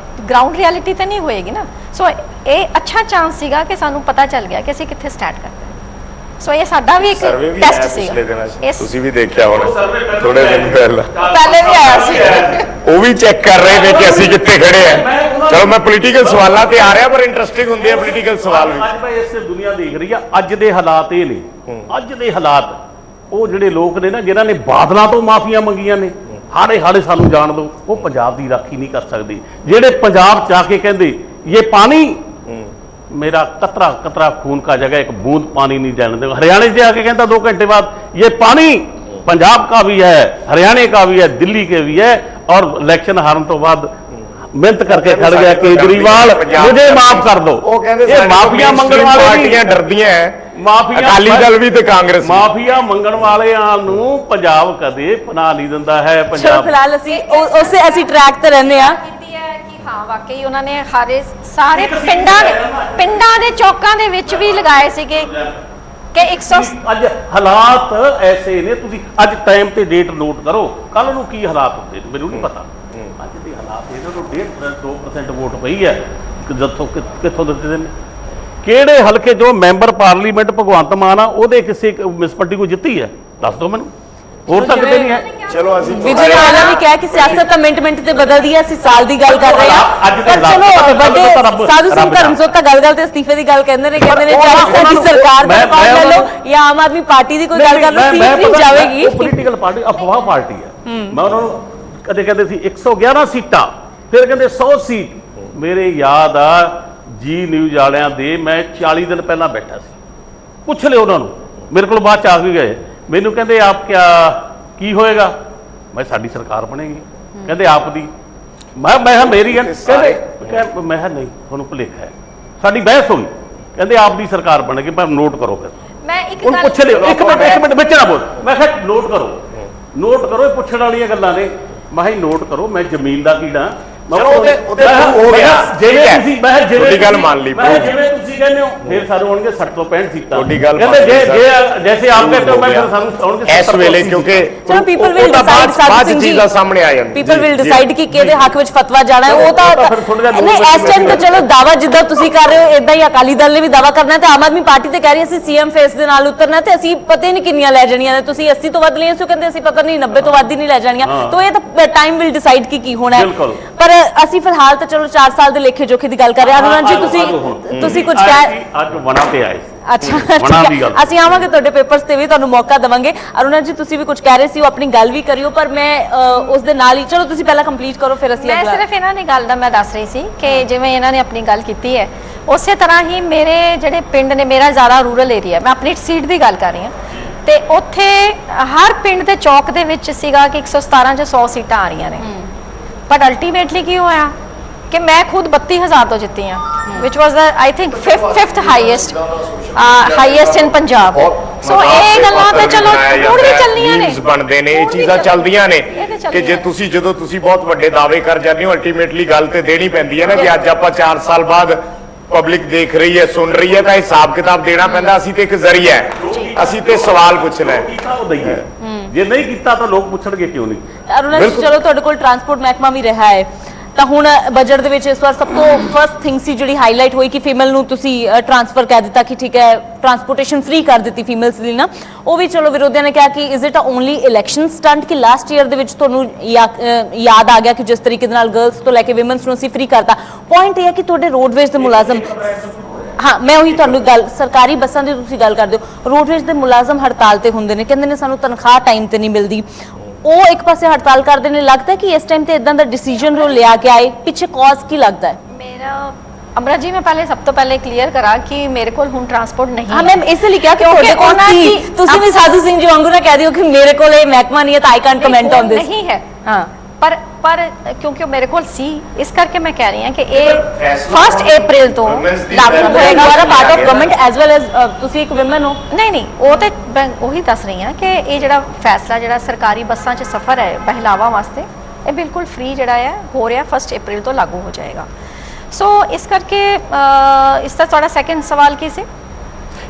S3: ਗਰਾਊਂਡ ਰਿਐਲਿਟੀ ਤੇ ਨਹੀਂ ਹੋਏਗੀ ਨਾ ਸੋ ਇਹ ਅੱਛਾ ਚਾਂਸ ਸੀਗਾ ਕਿ ਸਾਨੂੰ ਪਤਾ ਚੱਲ ਗਿਆ ਕਿ ਅਸੀਂ ਕਿੱਥੇ ਸਟਾਰਟ ਕਰਦੇ ਸੋ ਇਹ ਸਾਡਾ ਵੀ ਇੱਕ ਟੈਸਟ ਸੀਗਾ
S2: ਤੁਸੀਂ ਵੀ ਦੇਖਿਆ ਹੋਣਾ ਥੋੜੇ ਦਿਨ
S4: ਪਹਿਲੇ ਵੀ ਆਇਆ ਸੀ
S2: ਉਹ ਵੀ ਚੈੱਕ ਕਰ ਰਹੇ ਨੇ ਕਿ ਅਸੀਂ ਕਿੱਥੇ ਖੜੇ ਆ ਚਲੋ ਮੈਂ ਪੋਲੀਟੀਕਲ ਸਵਾਲਾਂ ਤੇ ਆ ਰਿਹਾ ਪਰ ਇੰਟਰਸਟਿੰਗ ਹੁੰਦੇ ਆ ਪੋਲੀਟੀਕਲ ਸਵਾਲ ਵੀ
S5: ਅੱਜ ਮੈਂ ਇਸ ਦੁਨੀਆ ਦੇਖ ਰਹੀ ਆ ਅੱਜ ਦੇ ਹਾਲਾਤ ਇਹ ਨੇ ਅੱਜ ਦੇ ਹਾਲਾਤ ਉਹ ਜਿਹੜੇ ਲੋਕ ਨੇ ਨਾ ਜਿਨ੍ਹਾਂ ਨੇ ਬਾਦਲਾਂ ਤੋਂ ਮਾਫੀਆਂ ਮੰਗੀਆਂ ਨੇ ਹਾੜੇ ਸਾਨੂੰ ਜਾਣ ਦਿਓ ਉਹ ਪੰਜਾਬ ਦੀ ਰਾਖੀ ਨਹੀਂ ਕਰ ਸਕਦੇ ਜਿਹੜੇ ਪੰਜਾਬ ਚ ਆ ਕੇ ਕਹਿੰਦੇ ਇਹ ਪਾਣੀ मेरा कतरा कतरा खून का जगह एक बूंद पानी नहीं जाने देगा हरियाणा से आके कहता 2 घंटे बाद ये पानी पंजाब का भी है हरियाणा का भी है दिल्ली के भी है और इलेक्शन हारने तो बाद मेहनत करके खड़ गया केजरीवाल मुझे माफ कर दो ये माफिया मंगण वाले
S2: डरदियां माफिया अकाली दल भी ते कांग्रेस
S5: माफिया मंगण वालियां ਨੂੰ ਪੰਜਾਬ ਕਦੇ ਪਨਾਹ ਨਹੀਂ ਦਿੰਦਾ ਹੈ
S4: ਪੰਜਾਬ ਫਿਲਹਾਲ ਅਸੀਂ ਉਸੇ ਅਸੀਂ ਟਰੈਕ ਤੇ ਰਹਿੰਦੇ ਆ
S3: ਹਾਂ ਵਾਕਈ ਉਹਨਾਂ ਨੇ ਸਾਰੇ ਪਿੰਡਾਂ ਦੇ ਚੌਕਾਂ ਦੇ ਵਿੱਚ ਵੀ ਲਗਾਏ ਸੀਗੇ ਕਿ 100
S5: ਅੱਜ ਹਾਲਾਤ ਐਸੇ ਨੇ ਤੁਸੀਂ ਅੱਜ ਟਾਈਮ ਤੇ ਡੇਟ ਨੋਟ ਕਰੋ ਕੱਲ ਨੂੰ ਕੀ ਹਾਲਾਤ ਹੁੰਦੇ ਨੇ ਮੈਨੂੰ ਨਹੀਂ ਪਤਾ ਅੱਜ ਦੇ ਹਾਲਾਤ ਇਹਨਾਂ ਨੂੰ 1.5% 2% ਵੋਟ ਪਈ ਹੈ ਜੱਥੋਂ ਕਿੱਥੋਂ ਦਿੱਤੇ ਨੇ? ਕਿਹੜੇ ਹਲਕੇ ਜੋ ਮੈਂਬਰ ਪਾਰਲੀਮੈਂਟ ਭਗਵੰਤ ਮਾਨ ਆ ਉਹਦੇ ਕਿਸੇ ਮਿਸਪੱਟੀ ਕੋਈ ਜਿੱਤੀ ਹੈ? ਦੱਸ ਦਿਓ ਮੈਨੂੰ, ਹੋਰ ਤਾਂ ਕਿਤੇ ਨਹੀਂ ਹੈ।
S2: ਚਲੋ ਅਸੀਂ
S4: ਵਿਜੇ ਵਾਲਾ ਵੀ ਕਿਹਾ ਕਿ ਸਿਆਸਤ ਤਾਂ ਮਿੰਟ ਤੇ ਬਦਲਦੀ ਹੈ, ਅਸੀਂ ਸਾਲ ਦੀ ਗੱਲ ਕਰ ਰਹੇ ਹਾਂ। ਪਰ ਚਲੋ ਵੱਡੇ ਸਾਧੂ ਸਿੰਘ ਧਰਮਸੋਤ ਤਾਂ ਗੱਲ ਤੇ ਅਸਤੀਫੇ ਦੀ ਗੱਲ ਕਹਿੰਦੇ ਨੇ 4 ਸਾਲ ਦੀ ਸਰਕਾਰ ਦਾ ਰਿਕਾਰਡ ਲੈ ਲਓ ਜਾਂ ਆਮ ਆਦਮੀ ਪਾਰਟੀ ਦੀ ਕੋਈ ਗੱਲ ਕਰ ਲਓ, ਸੀਟ ਨਹੀਂ ਜਾਵੇਗੀ।
S5: ਪੋਲੀਟੀਕਲ ਪਾਰਟੀ ਅਫਵਾਹ ਪਾਰਟੀ ਹੈ। ਮੈਂ ਉਹਨਾਂ ਨੂੰ ਕਦੇ ਕਹਿੰਦੇ ਸੀ 111 ਸੀਟਾਂ, ਫਿਰ ਕਹਿੰਦੇ 100 ਸੀਟ। ਮੇਰੇ ਯਾਦ ਆ ਜੀ ਨਿਊਜ਼ ਵਾਲਿਆਂ ਦੇ ਮੈਂ 40 ਦਿਨ ਪਹਿਲਾਂ ਬੈਠਾ ਸੀ, ਪੁੱਛ ਲਿਓ ਉਹਨਾਂ ਨੂੰ, ਮੇਰੇ ਕੋਲ ਬਾਅਦ ਚ ਆ ਵੀ ਗਏ। ਮੈਨੂੰ ਕਹਿੰਦੇ ਆਪ ਕੀ ਹੋਏਗਾ? ਮੈਂ ਸਾਡੀ ਸਰਕਾਰ ਬਣੇਗੀ। ਕਹਿੰਦੇ ਆਪ ਦੀ। ਮੈਂ ਕਿਹਾ ਮੇਰੀ ਹੈ। ਕਹਿੰਦੇ ਮੈਂ ਕਿਹਾ ਨਹੀਂ, ਤੁਹਾਨੂੰ ਭੁਲੇਖਾ ਹੈ, ਸਾਡੀ ਬਹਿਸ ਹੋਈ। ਕਹਿੰਦੇ ਆਪ ਦੀ ਸਰਕਾਰ ਬਣੇਗੀ। ਮੈਂ ਨੋਟ ਕਰੋ ਫਿਰ,
S1: ਮੈਂ ਇੱਕ
S5: ਹੁਣ
S1: ਗੱਲ
S5: ਪੁੱਛ ਲਿਓ। ਇੱਕ ਮਿੰਟ ਵਿੱਚ ਨਾ ਬੋਲ। ਮੈਂ ਕਿਹਾ ਨੋਟ ਕਰੋ, ਇਹ ਪੁੱਛਣ ਵਾਲੀਆਂ ਗੱਲਾਂ ਨੇ। ਮੈਂ ਕਿਹਾ ਨੋਟ ਕਰੋ, ਮੈਂ ਜ਼ਮੀਨ ਦਾ ਕੀੜਾ।
S2: ਚਲੋ ਉਹਦੇ ਹੋ ਗਿਆ,
S5: ਜਿਵੇਂ ਤੁਸੀਂ
S2: ਤੁਹਾਡੀ ਗੱਲ ਮੰਨ ਲਈ।
S5: ਜਿਵੇਂ ਤੁਸੀਂ ਕਹਿੰਦੇ ਹੋ ਫਿਰ ਸਾਨੂੰ ਹੋਣਗੇ 60 ਤੋਂ 65 ਸੀਟਾਂ।
S2: ਤੁਹਾਡੀ ਗੱਲ
S5: ਕਹਿੰਦੇ ਜੇ ਜੈਸੇ ਆਪ कहते हो मैं फिर ਸਾਨੂੰ ਹੋਣਗੇ
S2: ਇਸ ਵੇਲੇ, ਕਿਉਂਕਿ
S4: ਚਲੋ ਪੀਪਲ ਵਿਲ ਡਿਸਾਈਡ।
S2: ਬਾਅਦ ਚੀਜ਼ਾਂ ਸਾਹਮਣੇ ਆ ਜਾਂਦੀ,
S4: ਪੀਪਲ ਵਿਲ ਡਿਸਾਈਡ ਕਿ ਕਿਹਦੇ ਹੱਕ ਵਿੱਚ ਫਤਵਾ ਜਾਣਾ ਹੈ। ਉਹ ਤਾਂ ਨਹੀਂ, ਇਸ ਟਾਈਮ ਤਾਂ ਚਲੋ ਦਾਵਾ ਜਿੱਦਾਂ ਤੁਸੀਂ ਕਰ ਰਹੇ ਹੋ ਇਦਾਂ ਹੀ ਅਕਾਲੀ ਦਲ ਨੇ ਵੀ ਦਾਵਾ ਕਰਨਾ ਤੇ ਆਮ ਆਦਮੀ ਪਾਰਟੀ ਤੇ ਕਹਿ ਰਹੀ ਅਸੀਂ ਸੀਐਮ ਫੇਸ ਦੇ ਨਾਲ ਉਤਰਨਾ ਤੇ ਅਸੀਂ ਪਤਾ ਹੀ ਨਹੀਂ ਕਿੰਨੀਆਂ ਲੈ ਜਾਣੀਆਂ ਨੇ। ਤੁਸੀਂ 80 ਤੋਂ ਵੱਧ ਲਈਆਂ ਸੀ, ਕਹਿੰਦੇ ਅਸੀਂ ਪਤਾ ਨਹੀਂ 90 ਤੋਂ ਵੱਧ ਹੀ ਨਹੀਂ ਲੈ ਜਾਣੀਆਂ। ਤਾਂ ਇਹ ਤਾਂ ਟਾਈਮ ਵਿਲ ਡਿਸਾਈਡ ਕਿ ਕੀ ਹੋਣਾ ਹੈ। ਪਰ ਅਸੀਂ ਫਿਲਹਾਲ ਤਾਂ ਚਲੋ 4 ਸਾਲ ਦੇ ਲੇਖੇ ਜੋਖੇ ਦੀ ਗੱਲ ਕਰ ਰਹੇ ਹਾਂ। ਅਰੁਣਾ ਜੀ ਤੁਸੀਂ ਕੁਝ ਕਹਿ
S5: ਅੱਜ ਵਣਾ ਤੇ ਆਏ।
S4: ਅੱਛਾ ਠੀਕ ਹੈ, ਅਸੀਂ ਆਵਾਂਗੇ ਤੁਹਾਡੇ ਪੇਪਰਸ ਤੇ ਵੀ, ਤੁਹਾਨੂੰ ਮੌਕਾ ਦੇਵਾਂਗੇ। ਅਰੁਣਾ ਜੀ ਤੁਸੀਂ ਵੀ ਕੁਝ ਕਹਿ ਰਹੇ ਸੀ, ਉਹ ਆਪਣੀ ਗੱਲ ਵੀ ਕਰਿਓ। ਪਰ ਮੈਂ ਉਸ ਦੇ ਨਾਲ ਹੀ, ਚਲੋ ਤੁਸੀਂ ਪਹਿਲਾਂ ਕੰਪਲੀਟ ਕਰੋ ਫਿਰ ਅਸੀਂ
S3: ਮੈਂ ਸਿਰਫ ਇਹਨਾਂ ਦੀ ਗੱਲ ਦਾ ਮੈਂ ਦੱਸ ਰਹੀ ਸੀ ਕਿ ਜਿਵੇਂ ਇਹਨਾਂ ਨੇ ਆਪਣੀ ਗੱਲ ਕੀਤੀ ਹੈ, ਉਸੇ ਤਰ੍ਹਾਂ ਹੀ ਮੇਰੇ ਜਿਹੜੇ ਪਿੰਡ ਨੇ, ਮੇਰਾ ਜ਼ਿਆਦਾ ਰੂਰਲ ਏਰੀਆ, ਮੈਂ ਆਪਣੀ ਸੀਟ ਦੀ ਗੱਲ ਕਰ ਰਹੀ ਹਾਂ, ਤੇ ਉੱਥੇ ਹਰ ਪਿੰਡ ਦੇ ਚੌਕ ਦੇ ਵਿੱਚ ਸੀਗਾ ਕਿ 117 ਜਾਂ 100 ਸੀਟਾਂ ਆ ਰਹੀਆਂ ਨੇ। ਬਟ ਅਲਟੀਮੇਟਲੀ ਕੀ ਹੋਇਆ ਕਿ ਮੈਂ ਖੁਦ 32,000 ਤੋਂ ਜਿੱਤੀ ਹਾਂ, which was the I think fifth highest in Punjab. ਸੋ ਇਹ ਗੱਲਾਂ ਤੇ ਚਲੋ ਹੁਣ ਵੀ ਚੱਲੀਆਂ ਨੇ,
S2: ਬਣਦੇ ਨੇ, ਇਹ ਚੀਜ਼ਾਂ ਚੱਲਦੀਆਂ ਨੇ ਕਿ ਜੇ ਜਦੋਂ ਤੁਸੀਂ ਬਹੁਤ ਵੱਡੇ ਦਾਅਵੇ ਕਰ ਜਾਂਦੇ ਹੋ, ਅਲਟੀਮੇਟਲੀ ਗੱਲ ਤੇ ਦੇਣੀ ਪੈਂਦੀ ਹੈ ਨਾ। ਕਿ ਅੱਜ ਆਪਾਂ 4 ਸਾਲ ਬਾਅਦ ਪਬਲਿਕ ਦੇਖ ਰਹੀ ਹੈ, ਸੁਣ ਰਹੀ ਹੈ, ਤਾਂ ਹਿਸਾਬ ਕਿਤਾਬ ਦੇਣਾ ਪੈਂਦਾ। ਅਸੀਂ ਤੇ ਇੱਕ ਜ਼ਰੀਆ ਹੈ, ਅਸੀਂ ਤੇ ਸਵਾਲ ਪੁੱਛਣਾ ਹੈ।
S5: ਜੇ ਨਹੀਂ ਕੀਤਾ ਤਾਂ ਲੋਕ ਪੁੱਛਣਗੇ ਕਿਉਂ ਨਹੀਂ।
S4: ਅਰੁਣਾ ਜੀ ਚਲੋ ਤੁਹਾਡੇ ਕੋਲ ਟਰਾਂਸਪੋਰਟ ਮਹਿਕਮਾ ਵੀ ਰਿਹਾ ਹੈ, ਤਾਂ ਹੁਣ ਬਜਟ ਦੇ ਵਿੱਚ ਇਸ ਵਾਰ ਸਭ ਤੋਂ ਫਰਸਟ ਥਿੰਗ ਸੀ ਜਿਹੜੀ ਹਾਈਲਾਈਟ ਹੋਈ ਕਿ ਫੀਮੇਲ ਨੂੰ ਤੁਸੀਂ ਟਰਾਂਸਫਰ ਕਹਿ ਦਿੱਤਾ ਕਿ ਠੀਕ ਹੈ ਟਰਾਂਸਪੋਰਟੇਸ਼ਨ ਫ੍ਰੀ ਕਰ ਦਿੱਤੀ ਫੀਮੇਲਸ ਲਈ ਨਾ। ਉਹ ਵੀ ਚਲੋ ਵਿਰੋਧੀਆਂ ਨੇ ਕਿਹਾ ਕਿ is it only election stunt ਕਿ ਲਾਸਟ ਈਅਰ ਦੇ ਵਿੱਚ ਤੁਹਾਨੂੰ ਯਾਦ ਆ ਗਿਆ ਕਿ ਜਿਸ ਤਰੀਕੇ ਦੇ ਨਾਲ ਗਰਲਸ ਤੋਂ ਲੈ ਕੇ ਵਿਮਨਸ ਨੂੰ ਅਸੀਂ ਫ੍ਰੀ ਕਰਤਾ। ਪੁਆਇੰਟ ਇਹ ਹੈ ਕਿ ਤੁਹਾਡੇ ਰੋਡਵੇਜ਼ ਦੇ ਮੁਲਾਜ਼ਮ, ਹਾਂ ਮੈਂ ਉਹੀ ਤੁਹਾਨੂੰ ਗੱਲ, ਸਰਕਾਰੀ ਬੱਸਾਂ ਦੀ ਤੁਸੀਂ ਗੱਲ ਕਰਦੇ ਹੋ, ਰੋਡਵੇਜ਼ ਦੇ ਮੁਲਾਜ਼ਮ ਹੜਤਾਲ ਤੇ ਹੁੰਦੇ ਨੇ, ਕਹਿੰਦੇ ਨੇ ਸਾਨੂੰ ਤਨਖਾਹ ਟਾਈਮ ਤੇ ਨਹੀਂ ਮਿਲਦੀ। ਉਹ ਇੱਕ ਪਾਸੇ ਹੜਤਾਲ ਕਰਦੇ ਨੇ। ਲੱਗਦਾ ਕਿ ਇਸ ਟਾਈਮ ਤੇ ਇਦਾਂ ਦਾ ਡਿਸੀਜਨ ਜੋ ਲਿਆ ਕੇ ਆਏ, ਪਿੱਛੇ ਕਾਜ਼ ਕੀ ਲੱਗਦਾ ਹੈ?
S3: ਮੇਰਾ ਅਮਰਾ ਜੀ, ਮੈਂ ਪਹਿਲੇ ਸਭ ਤੋਂ ਪਹਿਲੇ ਕਲੀਅਰ ਕਰਾਂ ਕਿ ਮੇਰੇ ਕੋਲ ਹੁਣ ਟਰਾਂਸਪੋਰਟ ਨਹੀਂ
S4: ਹਾਂ, ਮੈਂ ਇਸ ਲਈ ਕਿਹਾ ਕਿ ਤੁਹਾਡੇ ਕੋਲ ਸੀ, ਤੁਸੀਂ ਵੀ ਸਾਧੂ ਸਿੰਘ ਜੀ ਵਾਂਗੂ ਨਾ ਕਹਿ ਦਿਓ ਕਿ ਮੇਰੇ ਕੋਲ ਇਹ ਮਹਿਕਮਾ ਨਹੀਂ ਹੈ ਤਾਂ I can't comment on this.
S3: ਨਹੀਂ ਹੈ, ਹਾਂ, ਪਰ ਕਿਉਂਕਿ ਮੇਰੇ ਕੋਲ ਸੀ, ਇਸ ਕਰਕੇ ਮੈਂ ਕਹਿ ਰਹੀ ਹਾਂ ਕਿ ਇਹ 1 ਅਪ੍ਰੈਲ ਤੋਂ ਲਾਗੂ ਹੋਏਗਾ।
S4: You are a part of government as well as ਤੁਸੀਂ ਇੱਕ ਵਿਮਨ ਹੋ।
S3: ਨਹੀਂ, ਉਹ ਤੇ ਮੈਂ ਉਹੀ ਦੱਸ ਰਹੀ ਹਾਂ ਕਿ ਇਹ ਜਿਹੜਾ ਫੈਸਲਾ, ਜਿਹੜਾ ਸਰਕਾਰੀ ਬੱਸਾਂ 'ਚ ਸਫ਼ਰ ਹੈ ਮਹਿਲਾਵਾਂ ਵਾਸਤੇ, ਇਹ ਬਿਲਕੁਲ ਫ੍ਰੀ ਜਿਹੜਾ ਹੈ ਹੋ ਰਿਹਾ 1 ਅਪ੍ਰੈਲ ਤੋਂ ਲਾਗੂ ਹੋ ਜਾਏਗਾ। ਸੋ ਇਸ ਕਰਕੇ ਇਸ ਦਾ ਤੁਹਾਡਾ ਸੈਕੰਡ ਸਵਾਲ ਕੀ ਸੀ?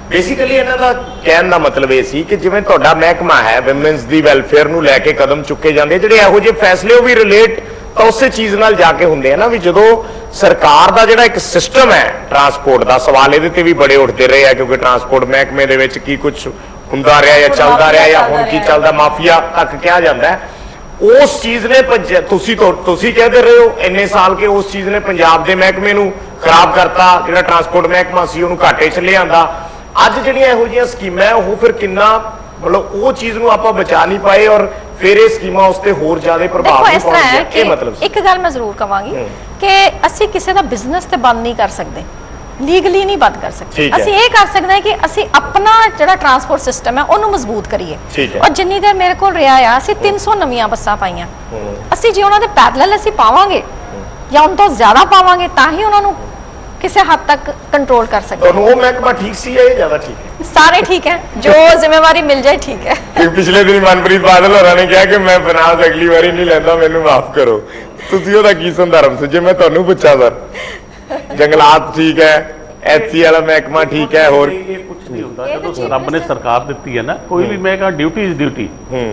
S2: ਬੇਸਿਕਲੀ ਇਹਨਾਂ ਦਾ ਕਹਿਣ ਦਾ ਮਤਲਬ ਇਹ ਸੀ ਕਿ ਜਿਵੇਂ ਤੁਹਾਡਾ ਮਹਿਕਮਾ ਹੈ, ਵਿਮਨਸ ਦੀ ਵੈਲਫੇਅਰ ਨੂੰ ਲੈ ਕੇ ਕਦਮ ਚੁੱਕੇ ਜਾਂਦੇ, ਜਿਹੜੇ ਇਹੋ ਜਿਹੇ ਫੈਸਲੇ ਉਹ ਵੀ ਰਿਲੇਟ ਤਾਂ ਉਸੇ ਚੀਜ਼ ਨਾਲ ਜਾ ਕੇ ਹੁੰਦੇ ਆ ਨਾ। ਵੀ ਜਦੋਂ ਸਰਕਾਰ ਦਾ ਜਿਹੜਾ ਇੱਕ ਸਿਸਟਮ ਹੈ ਟਰਾਂਸਪੋਰਟ ਦਾ, ਸਵਾਲ ਇਹਦੇ ਤੇ ਵੀ ਬੜੇ ਉੱਠਦੇ ਰਹੇ ਆ ਕਿਉਂਕਿ ਟਰਾਂਸਪੋਰਟ ਮਹਿਕਮੇ ਦੇ ਵਿੱਚ ਕੀ ਕੁਝ ਹੁੰਦਾ ਰਿਹਾ ਜਾਂ ਚੱਲਦਾ ਰਿਹਾ ਜਾਂ ਹੁਣ ਕੀ ਚੱਲਦਾ, ਮਾਫੀਆ ਤੱਕ ਕਿਹਾ ਜਾਂਦਾ ਹੈ। ਉਸ ਚੀਜ਼ ਨੇ ਤੁਸੀਂ ਕਹਿੰਦੇ ਰਹੇ ਹੋ ਇੰਨੇ ਸਾਲ ਕਿ ਉਸ ਚੀਜ਼ ਨੇ ਪੰਜਾਬ ਦੇ ਮਹਿਕਮੇ ਨੂੰ ਖਰਾਬ ਕਰਤਾ। ਜਿਹੜਾ ਟਰਾਂਸਪੋਰਟ ਮਹਿਕਮਾ ਸੀ ਉਹਨੂੰ ਘਾਟੇ 'ਚ ਲਿਆਂਦਾ। ਅੱਜ ਜਿਹੜੀਆਂ ਇਹੋ ਜਿਹੀਆਂ ਸਕੀਮਾਂ ਉਹ ਫਿਰ ਕਿੰਨਾ ਮਤਲਬ ਉਹ ਚੀਜ਼ ਨੂੰ ਆਪਾਂ ਬਚਾ ਨਹੀਂ ਪਾਏ ਔਰ ਫਿਰ ਇਹ ਸਕੀਮਾਂ ਉਸ ਤੇ ਹੋਰ ਜ਼ਿਆਦਾ ਪ੍ਰਭਾਵ ਨਹੀਂ ਪਾਉਂਦੀਆਂ। ਕੀ ਮਤਲਬ?
S3: ਇੱਕ ਗੱਲ ਮੈਂ ਜ਼ਰੂਰ ਕਵਾਂਗੀ ਕਿ ਅਸੀਂ ਕਿਸੇ ਦਾ ਬਿਜ਼ਨਸ ਤੇ ਬੰਦ ਨਹੀਂ ਕਰ ਸਕਦੇ, ਲੀਗਲੀ ਨਹੀਂ ਬੰਦ ਕਰ ਸਕਦੇ। ਅਸੀਂ ਇਹ ਕਰ ਸਕਦੇ ਹਾਂ ਕਿ ਅਸੀਂ ਆਪਣਾ ਜਿਹੜਾ ਟਰਾਂਸਪੋਰਟ ਸਿਸਟਮ ਹੈ ਉਹਨੂੰ ਮਜ਼ਬੂਤ ਕਰੀਏ। ਔਰ ਜਿੰਨੀ ਦੇਰ ਮੇਰੇ ਕੋਲ ਰਿਹਾ ਆ, ਅਸੀਂ 300 ਨਵੀਆਂ ਬੱਸਾਂ ਪਾਈਆਂ। ਅਸੀਂ ਜੇ ਉਹਨਾਂ ਦੇ ਪੈਰਲਲ ਅਸੀਂ ਪਾਵਾਂਗੇ ਜਾਂ ਉਹਨਾਂ ਤੋਂ ਜ਼ਿਆਦਾ ਪਾਵਾਂਗੇ ਤਾਂ ਹੀ ਉਹਨਾਂ ਨੂੰ ਕਿਸੇ ਹੱਦ ਤੱਕ ਕੰਟਰੋਲ ਕਰ ਸਕਦੇ।
S2: ਤੁਹਾਨੂੰ ਉਹ ਮਹਿਕਮਾ ਠੀਕ ਸੀ ਜਾਂ ਇਹ ਜ਼ਿਆਦਾ ਠੀਕ ਹੈ?
S3: ਸਾਰੇ ਠੀਕ ਹੈ, ਜੋ ਜ਼ਿੰਮੇਵਾਰੀ ਮਿਲ ਜਾਏ ਠੀਕ ਹੈ।
S2: ਪਿਛਲੇ ਦਿਨ ਮਨਪ੍ਰੀਤ ਬਾਦਲ ਹੋਰਾਂ ਨੇ ਕਿਹਾ ਕਿ ਮੈਂ ਫਾਈਨਾਂਸ ਅਗਲੀ ਵਾਰੀ ਨਹੀਂ ਲੈਂਦਾ, ਮੈਨੂੰ ਮਾਫ ਕਰੋ। ਤੁਸੀਂ ਉਹਦਾ ਕੀ ਸੰਦਰਭ ਸੀ? ਜੇ ਮੈਂ ਤੁਹਾਨੂੰ ਪੁੱਛਾਂ ਸਰ, ਜੰਗਲਾਤ ਠੀਕ ਹੈ, ਐਸਸੀ ਵਾਲਾ ਮਹਿਕਮਾ ਠੀਕ ਹੈ, ਹੋਰ
S5: ਨਹੀਂ ਹੁੰਦਾ
S3: ਇਹ ਤਾਂ
S5: ਜਦੋਂ
S3: chief
S5: ਰੱਬ ਨੇ
S3: minister-
S5: ਸਰਕਾਰ ਦਿੱਤੀ ਹੈ ਨਾ, ਕੋਈ ਵੀ ਮੈਂ ਕਹਾਂ ਡਿਊਟੀ ਇਜ਼ ਡਿਊਟੀ,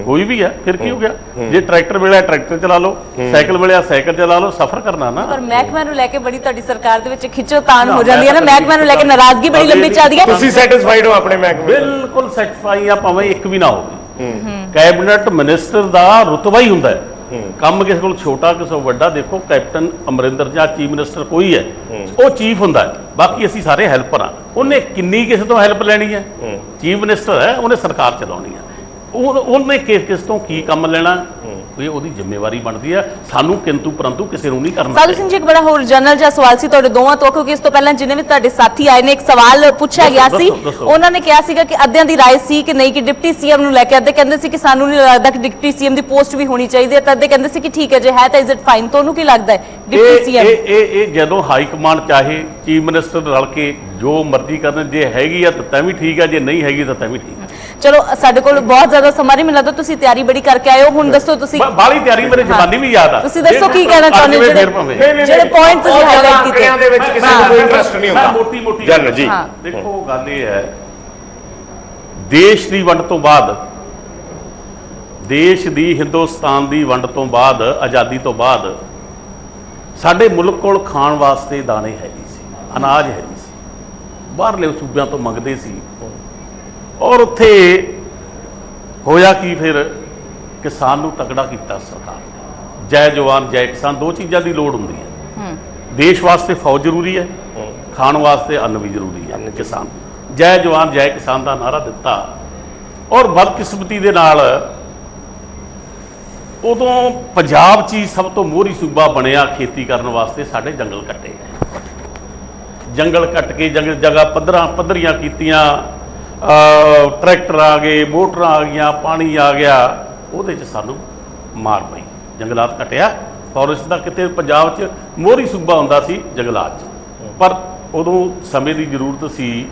S5: ਕੋਈ ਵੀ ਹੈ, ਫਿਰ ਕੀ ਹੋ ਗਿਆ? ਜੇ ਟਰੈਕਟਰ ਮਿਲਿਆ ਟਰੈਕਟਰ ਚਲਾ ਲਓ, ਸਾਈਕਲ ਮਿਲਿਆ ਸਾਈਕਲ ਚਲਾ ਲਓ, ਸਫਰ ਕਰਨਾ ਨਾ।
S4: ਪਰ ਮਹਿਕਮਾ ਨੂੰ ਲੈ ਕੇ ਬੜੀ ਤੁਹਾਡੀ ਸਰਕਾਰ ਦੇ ਵਿੱਚ ਖਿੱਚੋਤਾਣ ਹੋ ਜਾਂਦੀ ਹੈ ਨਾ, ਮਹਿਕਮਾ ਨੂੰ ਲੈ ਕੇ ਨਾਰਾਜ਼ਗੀ ਬੜੀ ਲੰਬੀ ਚੱਲਦੀ ਹੈ।
S2: ਤੁਸੀਂ ਸੈਟੀਸਫਾਈਡ ਹੋ ਆਪਣੇ ਮਹਿਕਮੇ ਤੋਂ?
S5: ਬਿਲਕੁਲ ਸੈਟੀਸਫਾਈ ਆ, ਭਾਵੇਂ ਇੱਕ ਵੀ ਨਾ ਹੋਵੇ। ਕੈਬਨਿਟ ਮਿਨਿਸਟਰ ਦਾ ਰੁਤਬਾ ਹੀ ਹੁੰਦਾ ਹੈ, ਕੰਮ ਕਿਸੇ ਕੋਲ ਛੋਟਾ ਕਿਸੇ ਕੋਲ ਵੱਡਾ। ਦੇਖੋ ਕੈਪਟਨ ਅਮਰਿੰਦਰ ਜਾਂ ਚੀਫ ਮਿਨਿਸਟਰ ਕੋਈ ਹੈ, ਉਹ ਚੀਫ ਹੁੰਦਾ ਹੈ, ਬਾਕੀ ਅਸੀਂ ਸਾਰੇ ਹੈਲਪਰ ਆ। ਉਹਨੇ ਕਿੰਨੀ ਕਿਸੇ ਤੋਂ ਹੈਲਪ ਲੈਣੀ ਹੈ? ਚੀਫ ਮਿਨਿਸਟਰ ਹੈ, ਉਹਨੇ ਸਰਕਾਰ ਚਲਾਉਣੀ ਹੈ, ਉਹਨੇ ਕਿਸ ਤੋਂ ਕੀ ਕੰਮ ਲੈਣਾ, ਇਹ ਉਹਦੀ ਜ਼ਿੰਮੇਵਾਰੀ ਬਣਦੀ ਹੈ। ਸਾਨੂੰ ਕਿੰਤੂ ਪਰੰਤੂ ਕਿਸੇ ਨੂੰ ਨਹੀਂ ਕਰਨਾ।
S4: ਸਾਧੂ ਸਿੰਘ ਜੀ, ਇੱਕ ਬੜਾ ਹੋਰ ਜਨਰਲ ਜਿਹਾ ਸਵਾਲ ਸੀ ਤੁਹਾਡੇ ਦੋਵਾਂ ਤੋਂ, ਕਿਉਂਕਿ ਇਸ ਤੋਂ ਪਹਿਲਾਂ ਜਿੰਨੇ ਵੀ ਤੁਹਾਡੇ ਸਾਥੀ ਆਏ ਨੇ, ਇੱਕ ਸਵਾਲ ਪੁੱਛਿਆ ਗਿਆ ਸੀ, ਉਹਨਾਂ ਨੇ ਕਿਹਾ ਸੀਗਾ ਕਿ ਅੱਧਿਆਂ ਦੀ ਰਾਏ ਸੀ ਕਿ ਨਹੀਂ, ਕਿ ਡਿਪਟੀ ਸੀਐਮ ਨੂੰ ਲੈ ਕੇ, ਅੱਧੇ ਕਹਿੰਦੇ ਸੀ ਕਿ ਸਾਨੂੰ ਨਹੀਂ ਲੱਗਦਾ ਕਿ ਡਿਪਟੀ ਸੀਐਮ ਦੀ ਪੋਸਟ ਵੀ ਹੋਣੀ ਚਾਹੀਦੀ ਹੈ, ਤਾਂ ਅੱਧੇ ਕਹਿੰਦੇ ਸੀ ਕਿ ਠੀਕ ਹੈ ਜੇ ਹੈ ਤਾਂ ਇਜ਼ ਇਟ ਫਾਈਨ। ਤੁਹਾਨੂੰ ਕੀ ਲੱਗਦਾ ਹੈ ਡਿਪਟੀ ਸੀਐਮ?
S5: ਇਹ ਜਦੋਂ ਹਾਈ ਕਮਾਂਡ ਚਾਹੇ ਚੀਫ ਮਿਨਿਸਟਰ ਰਲ ਕੇ ਜੋ ਮਰਜ਼ੀ ਕਰਨ, ਜੇ ਹੈਗੀ ਆ ਤਾਂ ਵੀ ਠੀਕ ਹੈ, ਜੇ ਨਹੀਂ ਹੈਗੀ ਤਾਂ ਵੀ ਠੀਕ ਹੈ।
S4: ਚਲੋ ਸਾਡੇ ਕੋਲ ਬਹੁਤ ਜ਼ਿਆਦਾ ਸਮਾਂ ਨਹੀਂ ਮਿਲਦਾ, ਤੁਸੀਂ ਤਿਆਰੀ ਬੜੀ ਕਰਕੇ ਆਏ ਹੋ, ਹੁਣ ਦੱਸੋ ਤੁਸੀਂ।
S5: ਬਾਹਲੀ ਤਿਆਰੀ ਮੇਰੇ ਜ਼ਬਾਨੀ ਵੀ ਯਾਦ ਆ।
S4: ਤੁਸੀਂ ਦੱਸੋ ਕੀ ਕਹਿਣਾ ਚਾਹੁੰਦੇ ਹੋ, ਜਿਹੜੇ ਪੁਆਇੰਟ ਤੁਸੀਂ ਹਾਈਲਾਈਟ ਕੀਤੇ।
S2: ਆંકੜਿਆਂ ਦੇ ਵਿੱਚ ਕਿਸੇ ਨੂੰ ਕੋਈ ਇੰਟਰਸਟ ਨਹੀਂ ਹੁੰਦਾ।
S5: ਮੋਟੀ
S2: ਜਨ ਜੀ
S5: ਦੇਖੋ ਗੱਲ ਇਹ ਹੈ, ਦੇਸ਼ ਦੀ ਵੰਡ ਤੋਂ ਬਾਅਦ, ਦੇਸ਼ ਦੀ ਹਿੰਦੁਸਤਾਨ ਦੀ ਵੰਡ ਤੋਂ ਬਾਅਦ, ਆਜ਼ਾਦੀ ਤੋਂ ਬਾਅਦ ਸਾਡੇ ਮੁਲਕ ਕੋਲ ਖਾਣ ਵਾਸਤੇ ਦਾਣੇ ਹੈ ਨਹੀਂ ਸੀ, ਅਨਾਜ ਹੈ ਨਹੀਂ ਸੀ, ਬਾਹਰਲੇ ਸੂਬਿਆਂ ਤੋਂ ਮੰਗਦੇ ਸੀ। ਔਰ ਉੱਥੇ ਹੋਇਆ ਕੀ, ਫਿਰ ਕਿਸਾਨ ਨੂੰ ਤਕੜਾ ਕੀਤਾ ਸਰਕਾਰ ਨੇ। ਜੈ ਜਵਾਨ ਜੈ ਕਿਸਾਨ, ਦੋ ਚੀਜ਼ਾਂ ਦੀ ਲੋੜ ਹੁੰਦੀ ਹੈ। ਦੇਸ਼ ਵਾਸਤੇ ਫੌਜ ਜ਼ਰੂਰੀ ਹੈ, ਖਾਣ ਵਾਸਤੇ ਅੰਨ ਵੀ ਜ਼ਰੂਰੀ ਹੈ। ਕਿਸਾਨ ਜੈ ਜਵਾਨ ਜੈ ਕਿਸਾਨ ਦਾ ਨਾਰਾ ਦਿੱਤਾ, ਔਰ ਬਦਕਿਸਮਤੀ ਦੇ ਨਾਲ ਉਦੋਂ ਪੰਜਾਬ 'ਚ ਹੀ ਸਭ ਤੋਂ ਮੋਹਰੀ ਸੂਬਾ ਬਣਿਆ ਖੇਤੀ ਕਰਨ ਵਾਸਤੇ। ਸਾਡੇ ਜੰਗਲ ਕੱਟੇ ਗਏ, ਜੰਗਲ ਕੱਟ ਕੇ ਜਗ੍ਹਾ ਪੱਧਰੀਆਂ ਕੀਤੀਆਂ, ਟਰੈਕਟਰ ਆ ਗਏ, ਮੋਟਰਾਂ ਆ ਗਈਆਂ, ਪਾਣੀ ਆ ਗਿਆ, ਉਹਦੇ 'ਚ ਸਾਨੂੰ ਮਾਰ ਪਈ। ਜੰਗਲਾਤ ਕੱਟਿਆ, ਫੋਰੈਸਟ ਦਾ ਕਿਤੇ ਪੰਜਾਬ 'ਚ ਮੋਹਰੀ ਸੂਬਾ ਹੁੰਦਾ ਸੀ ਜੰਗਲਾਤ 'ਚ। ਪਰ ਉਦੋਂ ਸਮੇਂ ਦੀ ਜ਼ਰੂਰਤ ਸੀ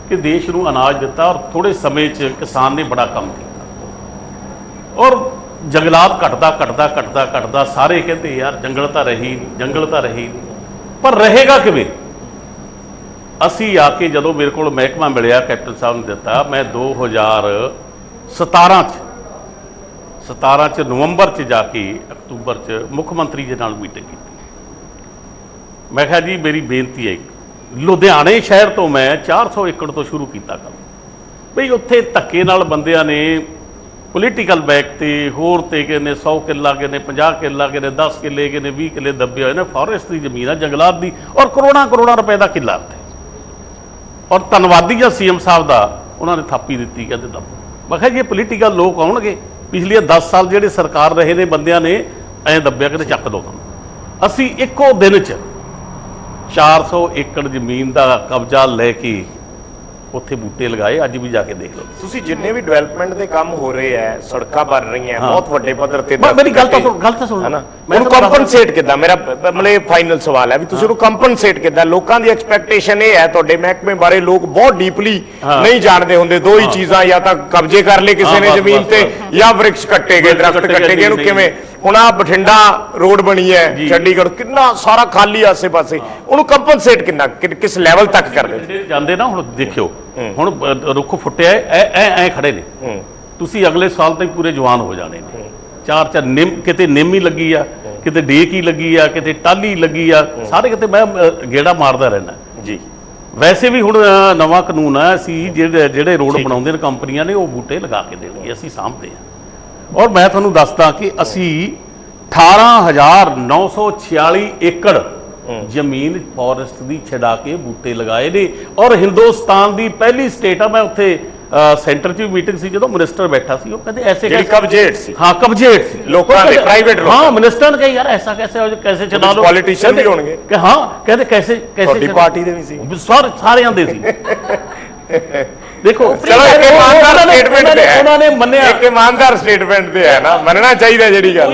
S5: ਕਿ ਦੇਸ਼ ਨੂੰ ਅਨਾਜ ਦਿੱਤਾ, ਔਰ ਥੋੜੇ ਸਮੇਂ 'ਚ ਕਿਸਾਨ ਨੇ ਬੜਾ ਕੰਮ ਕੀਤਾ। ਔਰ ਜੰਗਲਾਤ ਘਟਦਾ ਸਾਰੇ ਕਹਿੰਦੇ ਯਾਰ ਜੰਗਲ ਤਾਂ ਰਹੀ ਨਹੀਂ, ਜੰਗਲ ਤਾਂ ਰਹੀ ਨਹੀਂ। ਪਰ ਰਹੇਗਾ ਕਿਵੇਂ? ਅਸੀਂ ਆ ਕੇ ਜਦੋਂ ਮੇਰੇ ਕੋਲ ਮਹਿਕਮਾ ਮਿਲਿਆ, ਕੈਪਟਨ ਸਾਹਿਬ ਨੇ ਦਿੱਤਾ, ਮੈਂ 2017 ਚ ਨਵੰਬਰ 'ਚ ਜਾ ਕੇ ਅਕਤੂਬਰ 'ਚ ਮੁੱਖ ਮੰਤਰੀ ਜੀ ਨਾਲ ਮੀਟਿੰਗ ਕੀਤੀ। ਮੈਂ ਕਿਹਾ ਜੀ ਮੇਰੀ ਬੇਨਤੀ ਹੈ, ਲੁਧਿਆਣੇ ਸ਼ਹਿਰ ਤੋਂ ਮੈਂ 400 ਏਕੜ ਤੋਂ ਸ਼ੁਰੂ ਕੀਤਾ ਕੰਮ, ਬਈ ਉੱਥੇ ਧੱਕੇ ਨਾਲ ਬੰਦਿਆਂ ਨੇ ਪੋਲੀਟੀਕਲ ਬੈਕ ਤੇ ਹੋਰ ਤੇ ਕਿਸੇ ਨੇ 100 ਕਿੱਲਾ, ਕਿਸੇ ਨੇ 50 ਕਿੱਲਾ, ਕਿਸੇ ਨੇ 10 ਕਿੱਲੇ, ਕਿਸੇ ਨੇ 20 ਕਿੱਲੇ ਦੱਬੇ ਹੋਏ ਨੇ। ਫੋਰੈਸਟ ਦੀ ਜ਼ਮੀਨ ਆ, ਜੰਗਲਾਤ ਦੀ, ਔਰ ਕਰੋੜਾਂ ਰੁਪਏ ਦਾ ਕਿੱਲਾ ਉੱਥੇ। ਔਰ ਧੰਨਵਾਦੀ ਆ ਸੀਐਮ ਸਾਹਿਬ ਦਾ, ਉਹਨਾਂ ਨੇ ਥਾਪੀ ਦਿੱਤੀ, ਕਹਿੰਦੇ ਦੱਬ। ਮੈਂ ਕਿਹਾ ਜੀ ਇਹ ਪੋਲੀਟੀਕਲ ਲੋਕ ਆਉਣਗੇ, ਪਿਛਲੇ 10 ਸਾਲ ਜਿਹੜੇ ਸਰਕਾਰ ਰਹੇ ਨੇ ਬੰਦਿਆਂ ਨੇ ਐਂ ਦੱਬਿਆ ਕਿ ਚੱਕ ਦੋ ਕੰਮ। ਅਸੀਂ ਇੱਕੋ ਦਿਨ 'ਚ 400 ਏਕੜ ਜ਼ਮੀਨ ਦਾ ਕਬਜ਼ਾ ਲੈ ਕੇ ਉੱਥੇ ਬੂਟੇ ਲਗਾਏ। ਅੱਜ ਵੀ ਜਾ ਕੇ ਦੇਖ ਲਓ
S2: ਤੁਸੀਂ, ਜਿੰਨੇ ਵੀ ਡਿਵੈਲਪਮੈਂਟ ਦੇ ਕੰਮ ਹੋ ਰਹੇ ਹੈ, ਸੜਕਾਂ ਬਣ ਰਹੀਆਂ, ਬਹੁਤ ਵੱਡੇ ਪੱਧਰ ਤੇ।
S5: ਮੇਰੀ ਗੱਲ ਤਾਂ ਸੁਣ
S2: ਹੈ ਨਾ, ਉਹਨੂੰ ਕੰਪਨਸੇਟ ਕਿੱਦਾਂ? ਮੇਰਾ ਮਤਲਬ ਫਾਈਨਲ ਸਵਾਲ ਹੈ ਵੀ ਤੁਸੀਂ ਉਹਨੂੰ ਕੰਪਨਸੇਟ ਕਿੱਦਾਂ? ਲੋਕਾਂ ਦੀ ਐਕਸਪੈਕਟੇਸ਼ਨ ਇਹ ਹੈ, ਤੁਹਾਡੇ ਮਹਿਕਮੇ ਬਾਰੇ ਲੋਕ ਬਹੁਤ ਡੀਪਲੀ ਨਹੀਂ ਜਾਣਦੇ ਹੁੰਦੇ। ਦੋ ਹੀ ਚੀਜ਼ਾਂ, ਜਾਂ ਤਾਂ ਕਬਜ਼ੇ ਕਰ ਲਏ ਕਿਸੇ ਨੇ ਜ਼ਮੀਨ ਤੇ, ਜਾਂ ਵ੍ਰਿਕਸ਼ ਕੱਟੇ ਗਏ, ਦਰਖਤ ਕੱਟੇ ਗਏ। ਇਹਨੂੰ ਕਿਵੇਂ? ਹੁਣ ਆ ਬਠਿੰਡਾ ਰੋਡ ਬਣੀ ਹੈ, ਚੰਡੀਗੜ੍ਹ, ਕਿੰਨਾ ਸਾਰਾ ਖਾਲੀ ਆਸੇ ਪਾਸੇ, ਉਹਨੂੰ ਕੰਪਨਸੇਟ ਕਿੰਨਾ, ਕਿਸ ਲੈਵਲ ਤੱਕ ਕਰਦੇ
S5: ਜਾਂਦੇ ਨਾ? ਹੁਣ ਦੇਖਿਓ, ਹੁਣ ਰੁੱਖ ਫੁੱਟਿਆ ਐ ਖੜੇ ਨੇ, ਤੁਸੀਂ ਅਗਲੇ ਸਾਲ ਤੱਕ ਪੂਰੇ ਜਵਾਨ ਹੋ ਜਾਣੇ ਨੇ। ਚਾਰ ਨਿੰਮ, ਕਿਤੇ ਨਿੰਮ ਹੀ ਲੱਗੀ ਆ, ਕਿਤੇ ਡੇਕ ਹੀ ਲੱਗੀ ਆ, ਕਿਤੇ ਟਾਹਲੀ ਲੱਗੀ ਆ, ਸਾਰੇ ਕਿਤੇ ਮੈਂ ਗੇੜਾ ਮਾਰਦਾ ਰਹਿਣਾ ਜੀ। ਵੈਸੇ ਵੀ ਹੁਣ ਨਵਾਂ ਕਾਨੂੰਨ ਆ, ਅਸੀਂ ਜਿਹੜੇ ਰੋਡ ਬਣਾਉਂਦੇ ਨੇ ਕੰਪਨੀਆਂ ਨੇ, ਉਹ ਬੂਟੇ ਲਗਾ ਕੇ ਦੇਣਗੇ, ਅਸੀਂ ਸਾਂਭਦੇ ਆ। ਔਰ ਮੈਂ ਤੁਹਾਨੂੰ ਦੱਸਦਾ ਕਿ ਅਸੀਂ 18,946 ਏਕੜ ਜ਼ਮੀਨ ਫੋਰੈਸਟ ਦੀ ਛਡਾ ਕੇ ਬੂਟੇ ਲਗਾਏ ਨੇ। ਔਰ ਹਿੰਦੁਸਤਾਨ ਦੀ ਪਹਿਲੀ ਸਟੇਟ ਆ। ਮੈਂ ਉੱਥੇ ਸੈਂਟਰ 'ਚ ਵੀ ਮੀਟਿੰਗ ਸੀ, ਜਦੋਂ ਮਿਨਿਸਟਰ ਬੈਠਾ ਸੀ, ਉਹ ਕਹਿੰਦੇ ਐਸੇ
S2: ਕਬਜੇਟ ਸੀ।
S5: ਹਾਂ, ਕਬਜੇਟ ਸੀ
S2: ਲੋਕਾਂ ਦੇ, ਪ੍ਰਾਈਵੇਟ ਲੋਕਾਂ।
S5: ਹਾਂ, ਮਿਨਿਸਟਰ ਨੇ ਕਹੀ ਯਾਰ ਐਸਾ कैसे चला लो।
S2: पॉलिटिशियन भी होंगे
S5: कि हाँ, कहते कैसे
S2: पार्टी दे भी सी,
S5: सारे आंदे सी। देखो
S2: चलो एक ईमानदार स्टेटमेंट पे है, उन्होंने मन्निया, एक ईमानदार स्टेटमेंट पे है ना, मनना चाहिए ਜਿਹੜੀ ਗੱਲ।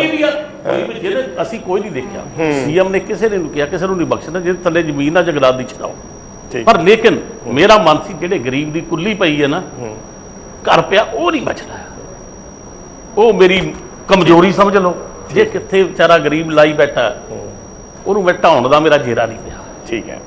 S5: ਜਿਹਦੇ ਅਸੀਂ ਕੋਈ ਨਹੀਂ ਦੇਖਿਆ, ਸੀਐਮ ਨੇ ਕਿਸੇ ਨੇ ਕਿਹਾ, ਕਿਸੇ ਨੂੰ ਨਹੀਂ ਬਖਸ਼ਣਾ, ਜਿਹਦੇ ਥੱਲੇ ਜ਼ਮੀਨ ਆ ਜੰਗਲਾਤ ਦੀ ਛਡਾਓ। ਪਰ ਲੇਕਿਨ ਮੇਰਾ ਮਨ ਸੀ, ਜਿਹੜੇ ਗਰੀਬ ਦੀ ਕੁੱਲੀ ਪਈ ਹੈ ਨਾ, ਘਰ ਪਿਆ, ਉਹ ਨਹੀਂ ਬਚਦਾ। ਉਹ ਮੇਰੀ ਕਮਜ਼ੋਰੀ ਸਮਝ ਲਓ। ਜੇ ਕਿੱਥੇ ਵਿਚਾਰਾ ਗਰੀਬ ਲਾਈ ਬੈਠਾ, ਉਹਨੂੰ ਮੈਂ ਢਾਉਣ ਦਾ ਮੇਰਾ ਜੇਰਾ ਨਹੀਂ ਪਿਆ।
S2: ਠੀਕ ਹੈ,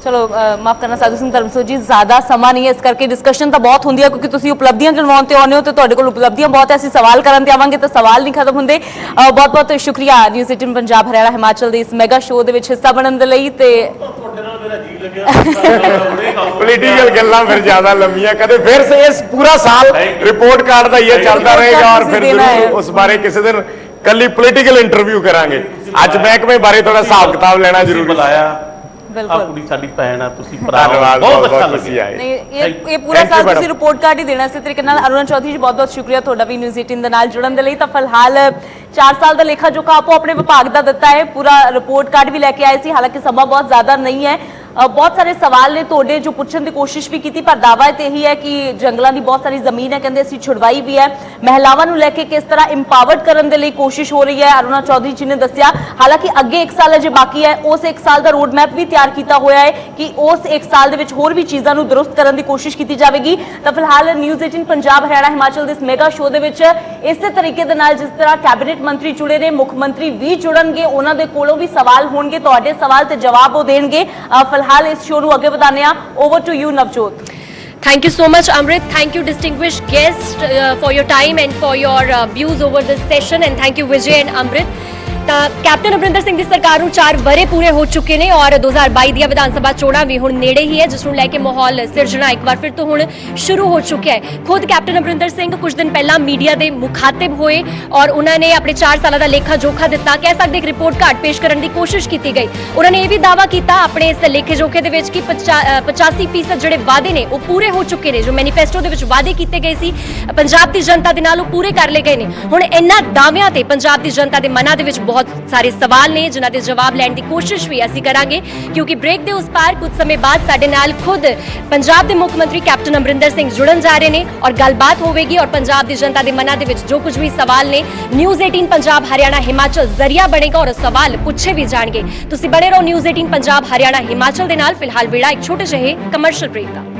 S4: ਚਲੋ ਮਾਫ ਕਰਨਾ ਸਾਧੂ ਸਿੰਘ ਧਰਮਸੋਤ ਜੀ, ਜ਼ਿਆਦਾ ਸਮਾਂ ਨਹੀਂ ਹੈ, ਇਸ ਕਰਕੇ ਡਿਸਕਸ਼ਨ ਤਾਂ ਬਹੁਤ ਹੁੰਦੀ ਹੈ ਕਿਉਂਕਿ ਤੁਸੀਂ ਉਪਲਬਧੀਆਂ ਗਿਣਵਾਉਣ ਤੇ ਆਉਂਦੇ ਹੋ ਤੇ ਤੁਹਾਡੇ ਕੋਲ ਉਪਲਬਧੀਆਂ ਬਹੁਤ ਹੈ, ਅਸੀਂ ਸਵਾਲ ਕਰਨ ਤੇ ਆਵਾਂਗੇ ਤਾਂ ਸਵਾਲ ਨਹੀਂ ਖਤਮ ਹੁੰਦੇ। ਬਹੁਤ ਬਹੁਤ ਸ਼ੁਕਰੀਆ ਨਿਊਜ਼ 18 ਪੰਜਾਬ ਹਰਿਆਣਾ ਹਿਮਾਚਲ ਦੇ ਇਸ ਮੈਗਾ ਸ਼ੋਅ ਦੇ ਵਿੱਚ ਹਿੱਸਾ ਬਣਨ ਦੇ ਲਈ। ਤੇ
S5: ਤੁਹਾਡੇ ਨਾਲ ਮੇਰਾ ਜੀ ਲੱਗਿਆ
S2: ਪੋਲੀਟੀਕਲ ਗੱਲਾਂ ਫਿਰ ਜ਼ਿਆਦਾ ਲੰਮੀਆਂ ਕਦੇ ਫਿਰ ਸੇ ਇਸ ਪੂਰਾ ਸਾਲ ਰਿਪੋर्ट कार्ड ਦਾ ਇਹ ਚੱਲਦਾ ਰਹੇਗਾ ਔਰ ਫਿਰ ਜ਼ਰੂਰ ਉਸ ਬਾਰੇ ਕਿਸੇ ਦਿਨ ਕੱਲੀ ਪੋਲੀਟੀਕਲ ਇੰਟਰਵਿਊ ਕਰਾਂਗੇ। ਅੱਜ ਮਹਿਕਮੇ ਬਾਰੇ ਥੋੜਾ ਹਿਸਾਬ ਕਿਤਾਬ ਲੈਣਾ ਜ਼ਰੂਰੀ
S5: ਬੁਲਾਇਆ।
S4: ਬਿਲਕੁਲ।
S5: ਆ ਕੁੜੀ ਸਾਡੀ ਭੈਣ ਆ, ਤੁਸੀਂ ਭਰਾ ਹੋ,
S2: ਧੰਨਵਾਦ,
S5: ਬਹੁਤ ਅੱਛਾ
S2: ਬਹੁਤ
S5: ਲੱਗਿਆ।
S2: ਆਏ।
S4: ਨਹੀਂ ਇਹ ਪੂਰਾ
S2: Thank you,
S4: ਸਾਲ
S2: madam।
S4: ਤੁਸੀਂ ਰਿਪੋर्ट ਕਾਰਡ ਹੀ ਦੇਣਾ ਸੀ ਤਰੀਕੇ ਨਾਲ। ਅਰੁਣ ਚੌਧਰੀ ਜੀ ਬਹੁਤ ਬਹੁਤ ਸ਼ੁਕਰੀਆ ਤੁਹਾਡਾ ਵੀ ਨਿਊਜ਼ 18 ਦੇ ਨਾਲ ਜੁੜਨ ਦੇ ਲਈ। ਤਾਂ ਫਿਲਹਾਲ 4 ਸਾਲ ਦਾ ਲੇਖਾ ਜੋਖਾ ਆਪੋ ਆਪਣੇ ਵਿਭਾਗ ਦਾ ਦਿੱਤਾ ਹੈ, ਪੂਰਾ ਰਿਪੋर्ट ਕਾਰਡ ਵੀ ਲੈ ਕੇ ਆਏ ਸੀ, ਹਾਲਾਂਕਿ ਸਮਾਂ ਬਹੁਤ ਜ਼ਿਆਦਾ ਨਹੀਂ ਹੈ। ਬਹੁਤ ਸਾਰੇ ਸਵਾਲ ਨੇ ਤੁਹਾਡੇ ਜੋ ਪੁੱਛਣ ਦੀ ਕੋਸ਼ਿਸ਼ ਵੀ ਕੀਤੀ, ਪਰ ਦਾਅਵਾ ਤੇ ਇਹੀ ਹੈ ਕਿ ਜੰਗਲਾਂ ਦੀ ਬਹੁਤ ਸਾਰੀ ਜ਼ਮੀਨ ਹੈ, ਕਹਿੰਦੇ ਅਸੀਂ ਛੁਡਵਾਈ ਵੀ ਹੈ। ਮਹਿਲਾਵਾਂ ਨੂੰ ਲੈ ਕੇ ਕਿਸ ਤਰ੍ਹਾਂ ਇੰਪਾਵਰਡ ਕਰਨ ਦੇ ਲਈ ਕੋਸ਼ਿਸ਼ ਹੋ ਰਹੀ ਹੈ, ਅਰੁਣਾ ਚੌਧਰੀ ਜੀ ਨੇ ਦੱਸਿਆ। ਹਾਲਾਂਕਿ ਅੱਗੇ 1 ਸਾਲ ਅਜੇ ਬਾਕੀ ਹੈ, ਉਸ 1 ਸਾਲ ਦਾ ਰੋਡ ਮੈਪ ਵੀ ਤਿਆਰ ਕੀਤਾ ਹੋਇਆ ਹੈ ਕਿ ਉਸ 1 ਸਾਲ ਦੇ ਵਿੱਚ ਹੋਰ ਵੀ ਚੀਜ਼ਾਂ ਨੂੰ ਦਰੁਸਤ ਕਰਨ ਦੀ ਕੋਸ਼ਿਸ਼ ਕੀਤੀ ਜਾਵੇਗੀ। ਤਾਂ ਫਿਲਹਾਲ ਨਿਊਜ਼ 18 ਪੰਜਾਬ ਹਰਿਆਣਾ ਹਿਮਾਚਲ ਦੇ ਇਸ ਮੈਗਾ ਸ਼ੋਅ ਦੇ ਵਿੱਚ ਇਸੇ ਤਰੀਕੇ ਦੇ ਨਾਲ ਜਿਸ ਤਰ੍ਹਾਂ ਕੈਬਨਿਟ ਮੰਤਰੀ ਜੁੜੇ ਨੇ, ਮੁੱਖ ਮੰਤਰੀ ਵੀ ਜੁੜਨਗੇ, ਉਹਨਾਂ ਦੇ ਕੋਲੋਂ ਵੀ ਸਵਾਲ ਹੋਣਗੇ, ਤੁਹਾਡੇ ਸਵਾਲ ਤੇ ਜਵਾਬ ਉਹ ਦੇਣਗੇ। ਫਿਲਹਾਲ ਇਸ ਸ਼ੋਅ ਨੂੰ ਅੱਗੇ ਵਧਾਉਂਦੇ ਹਾਂ। Over to you Navjot.
S1: Thank you so much, Amrit. Thank you, distinguished guest, for your time and for your views over this session. And thank you, Vijay and Amrit. ਤਾਂ ਕੈਪਟਨ ਅਮਰਿੰਦਰ ਸਿੰਘ ਦੀ ਸਰਕਾਰ ਨੂੰ 4 ਵਰ੍ਹੇ ਪੂਰੇ ਹੋ ਚੁੱਕੇ ਨੇ ਔਰ 2022 ਦੀਆਂ ਵਿਧਾਨ ਸਭਾ ਚੋਣਾਂ ਵੀ ਹੁਣ ਨੇੜੇ ਹੀ ਹੈ, ਜਿਸ ਨੂੰ ਲੈ ਕੇ ਮਾਹੌਲ ਸਿਰਜਣਾ ਇੱਕ ਵਾਰ ਫਿਰ ਤੋਂ ਹੁਣ ਸ਼ੁਰੂ ਹੋ ਚੁੱਕਿਆ ਹੈ। ਖੁਦ ਕੈਪਟਨ ਅਮਰਿੰਦਰ ਸਿੰਘ ਕੁਝ ਦਿਨ ਪਹਿਲਾਂ ਮੀਡੀਆ ਦੇ ਮੁਖਾਤਿਬ ਹੋਏ ਔਰ ਉਹਨਾਂ ਨੇ ਆਪਣੇ 4 ਸਾਲਾਂ ਦਾ ਲੇਖਾ ਜੋਖਾ ਦਿੱਤਾ। ਕਹਿ ਸਕਦੇ ਇੱਕ ਰਿਪੋर्ट ਕਾਰਡ ਪੇਸ਼ ਕਰਨ ਦੀ ਕੋਸ਼ਿਸ਼ ਕੀਤੀ ਗਈ। ਉਹਨਾਂ ਨੇ ਇਹ ਵੀ ਦਾਅਵਾ ਕੀਤਾ ਆਪਣੇ ਇਸ ਲੇਖੇ ਜੋਖੇ ਦੇ ਵਿੱਚ ਕਿ 85% ਜਿਹੜੇ ਵਾਅਦੇ ਨੇ ਉਹ ਪੂਰੇ ਹੋ ਚੁੱਕੇ ਨੇ, ਜੋ ਮੈਨੀਫੈਸਟੋ ਦੇ ਵਿੱਚ ਵਾਅਦੇ ਕੀਤੇ ਗਏ ਸੀ ਪੰਜਾਬ ਦੀ ਜਨਤਾ ਦੇ ਨਾਲ ਉਹ ਪੂਰੇ ਕਰ ਲਏ ਗਏ ਨੇ। ਹੁਣ ਇਹਨਾਂ ਦਾਅਵਿਆਂ ਤੇ ਪੰਜਾਬ ਦੀ ਜਨਤਾ ਦੇ ਮਨਾਂ ਦੇ ਵਿੱਚ ਬਹੁਤ ਸਾਰੇ ਸਵਾਲ ਨੇ ਜਿਨ੍ਹਾਂ ਦੇ ਜਵਾਬ ਲੈਣ ਦੀ ਕੋਸ਼ਿਸ਼ ਵੀ ਅਸੀਂ ਕਰਾਂਗੇ, ਕਿਉਂਕਿ ਬ੍ਰੇਕ ਦੇ ਉਸ ਪਾਰ ਕੁਝ ਸਮੇਂ ਬਾਅਦ ਸਾਡੇ ਨਾਲ ਖੁਦ ਪੰਜਾਬ ਦੇ ਮੁੱਖ ਮੰਤਰੀ ਕੈਪਟਨ ਅਮਰਿੰਦਰ ਸਿੰਘ ਜੁੜਨ ਜਾ ਰਹੇ ਨੇ ਔਰ ਗੱਲਬਾਤ ਹੋਵੇਗੀ ਔਰ ਪੰਜਾਬ ਦੀ ਜਨਤਾ ਦੇ ਮਨਾਂ ਦੇ ਵਿੱਚ ਜੋ ਕੁਝ ਵੀ ਸਵਾਲ ਨੇ ਨਿਊਜ਼ 18 ਪੰਜਾਬ ਹਰਿਆਣਾ ਹਿਮਾਚਲ ਜ਼ਰੀਆ ਬਣੇਗਾ ਔਰ ਸਵਾਲ ਪੁੱਛੇ ਵੀ ਜਾਣਗੇ। ਤੁਸੀਂ ਬਣੇ ਰਹੋ ਨਿਊਜ਼ 18 ਪੰਜਾਬ ਹਰਿਆਣਾ ਹਿਮਾਚਲ ਦੇ ਨਾਲ। ਫਿਲਹਾਲ ਵੇਲਾ ਇੱਕ ਛੋਟੇ ਜਿਹੇ ਕਮਰਸ਼ੀਅਲ ਬ੍ਰੇਕ ਦਾ।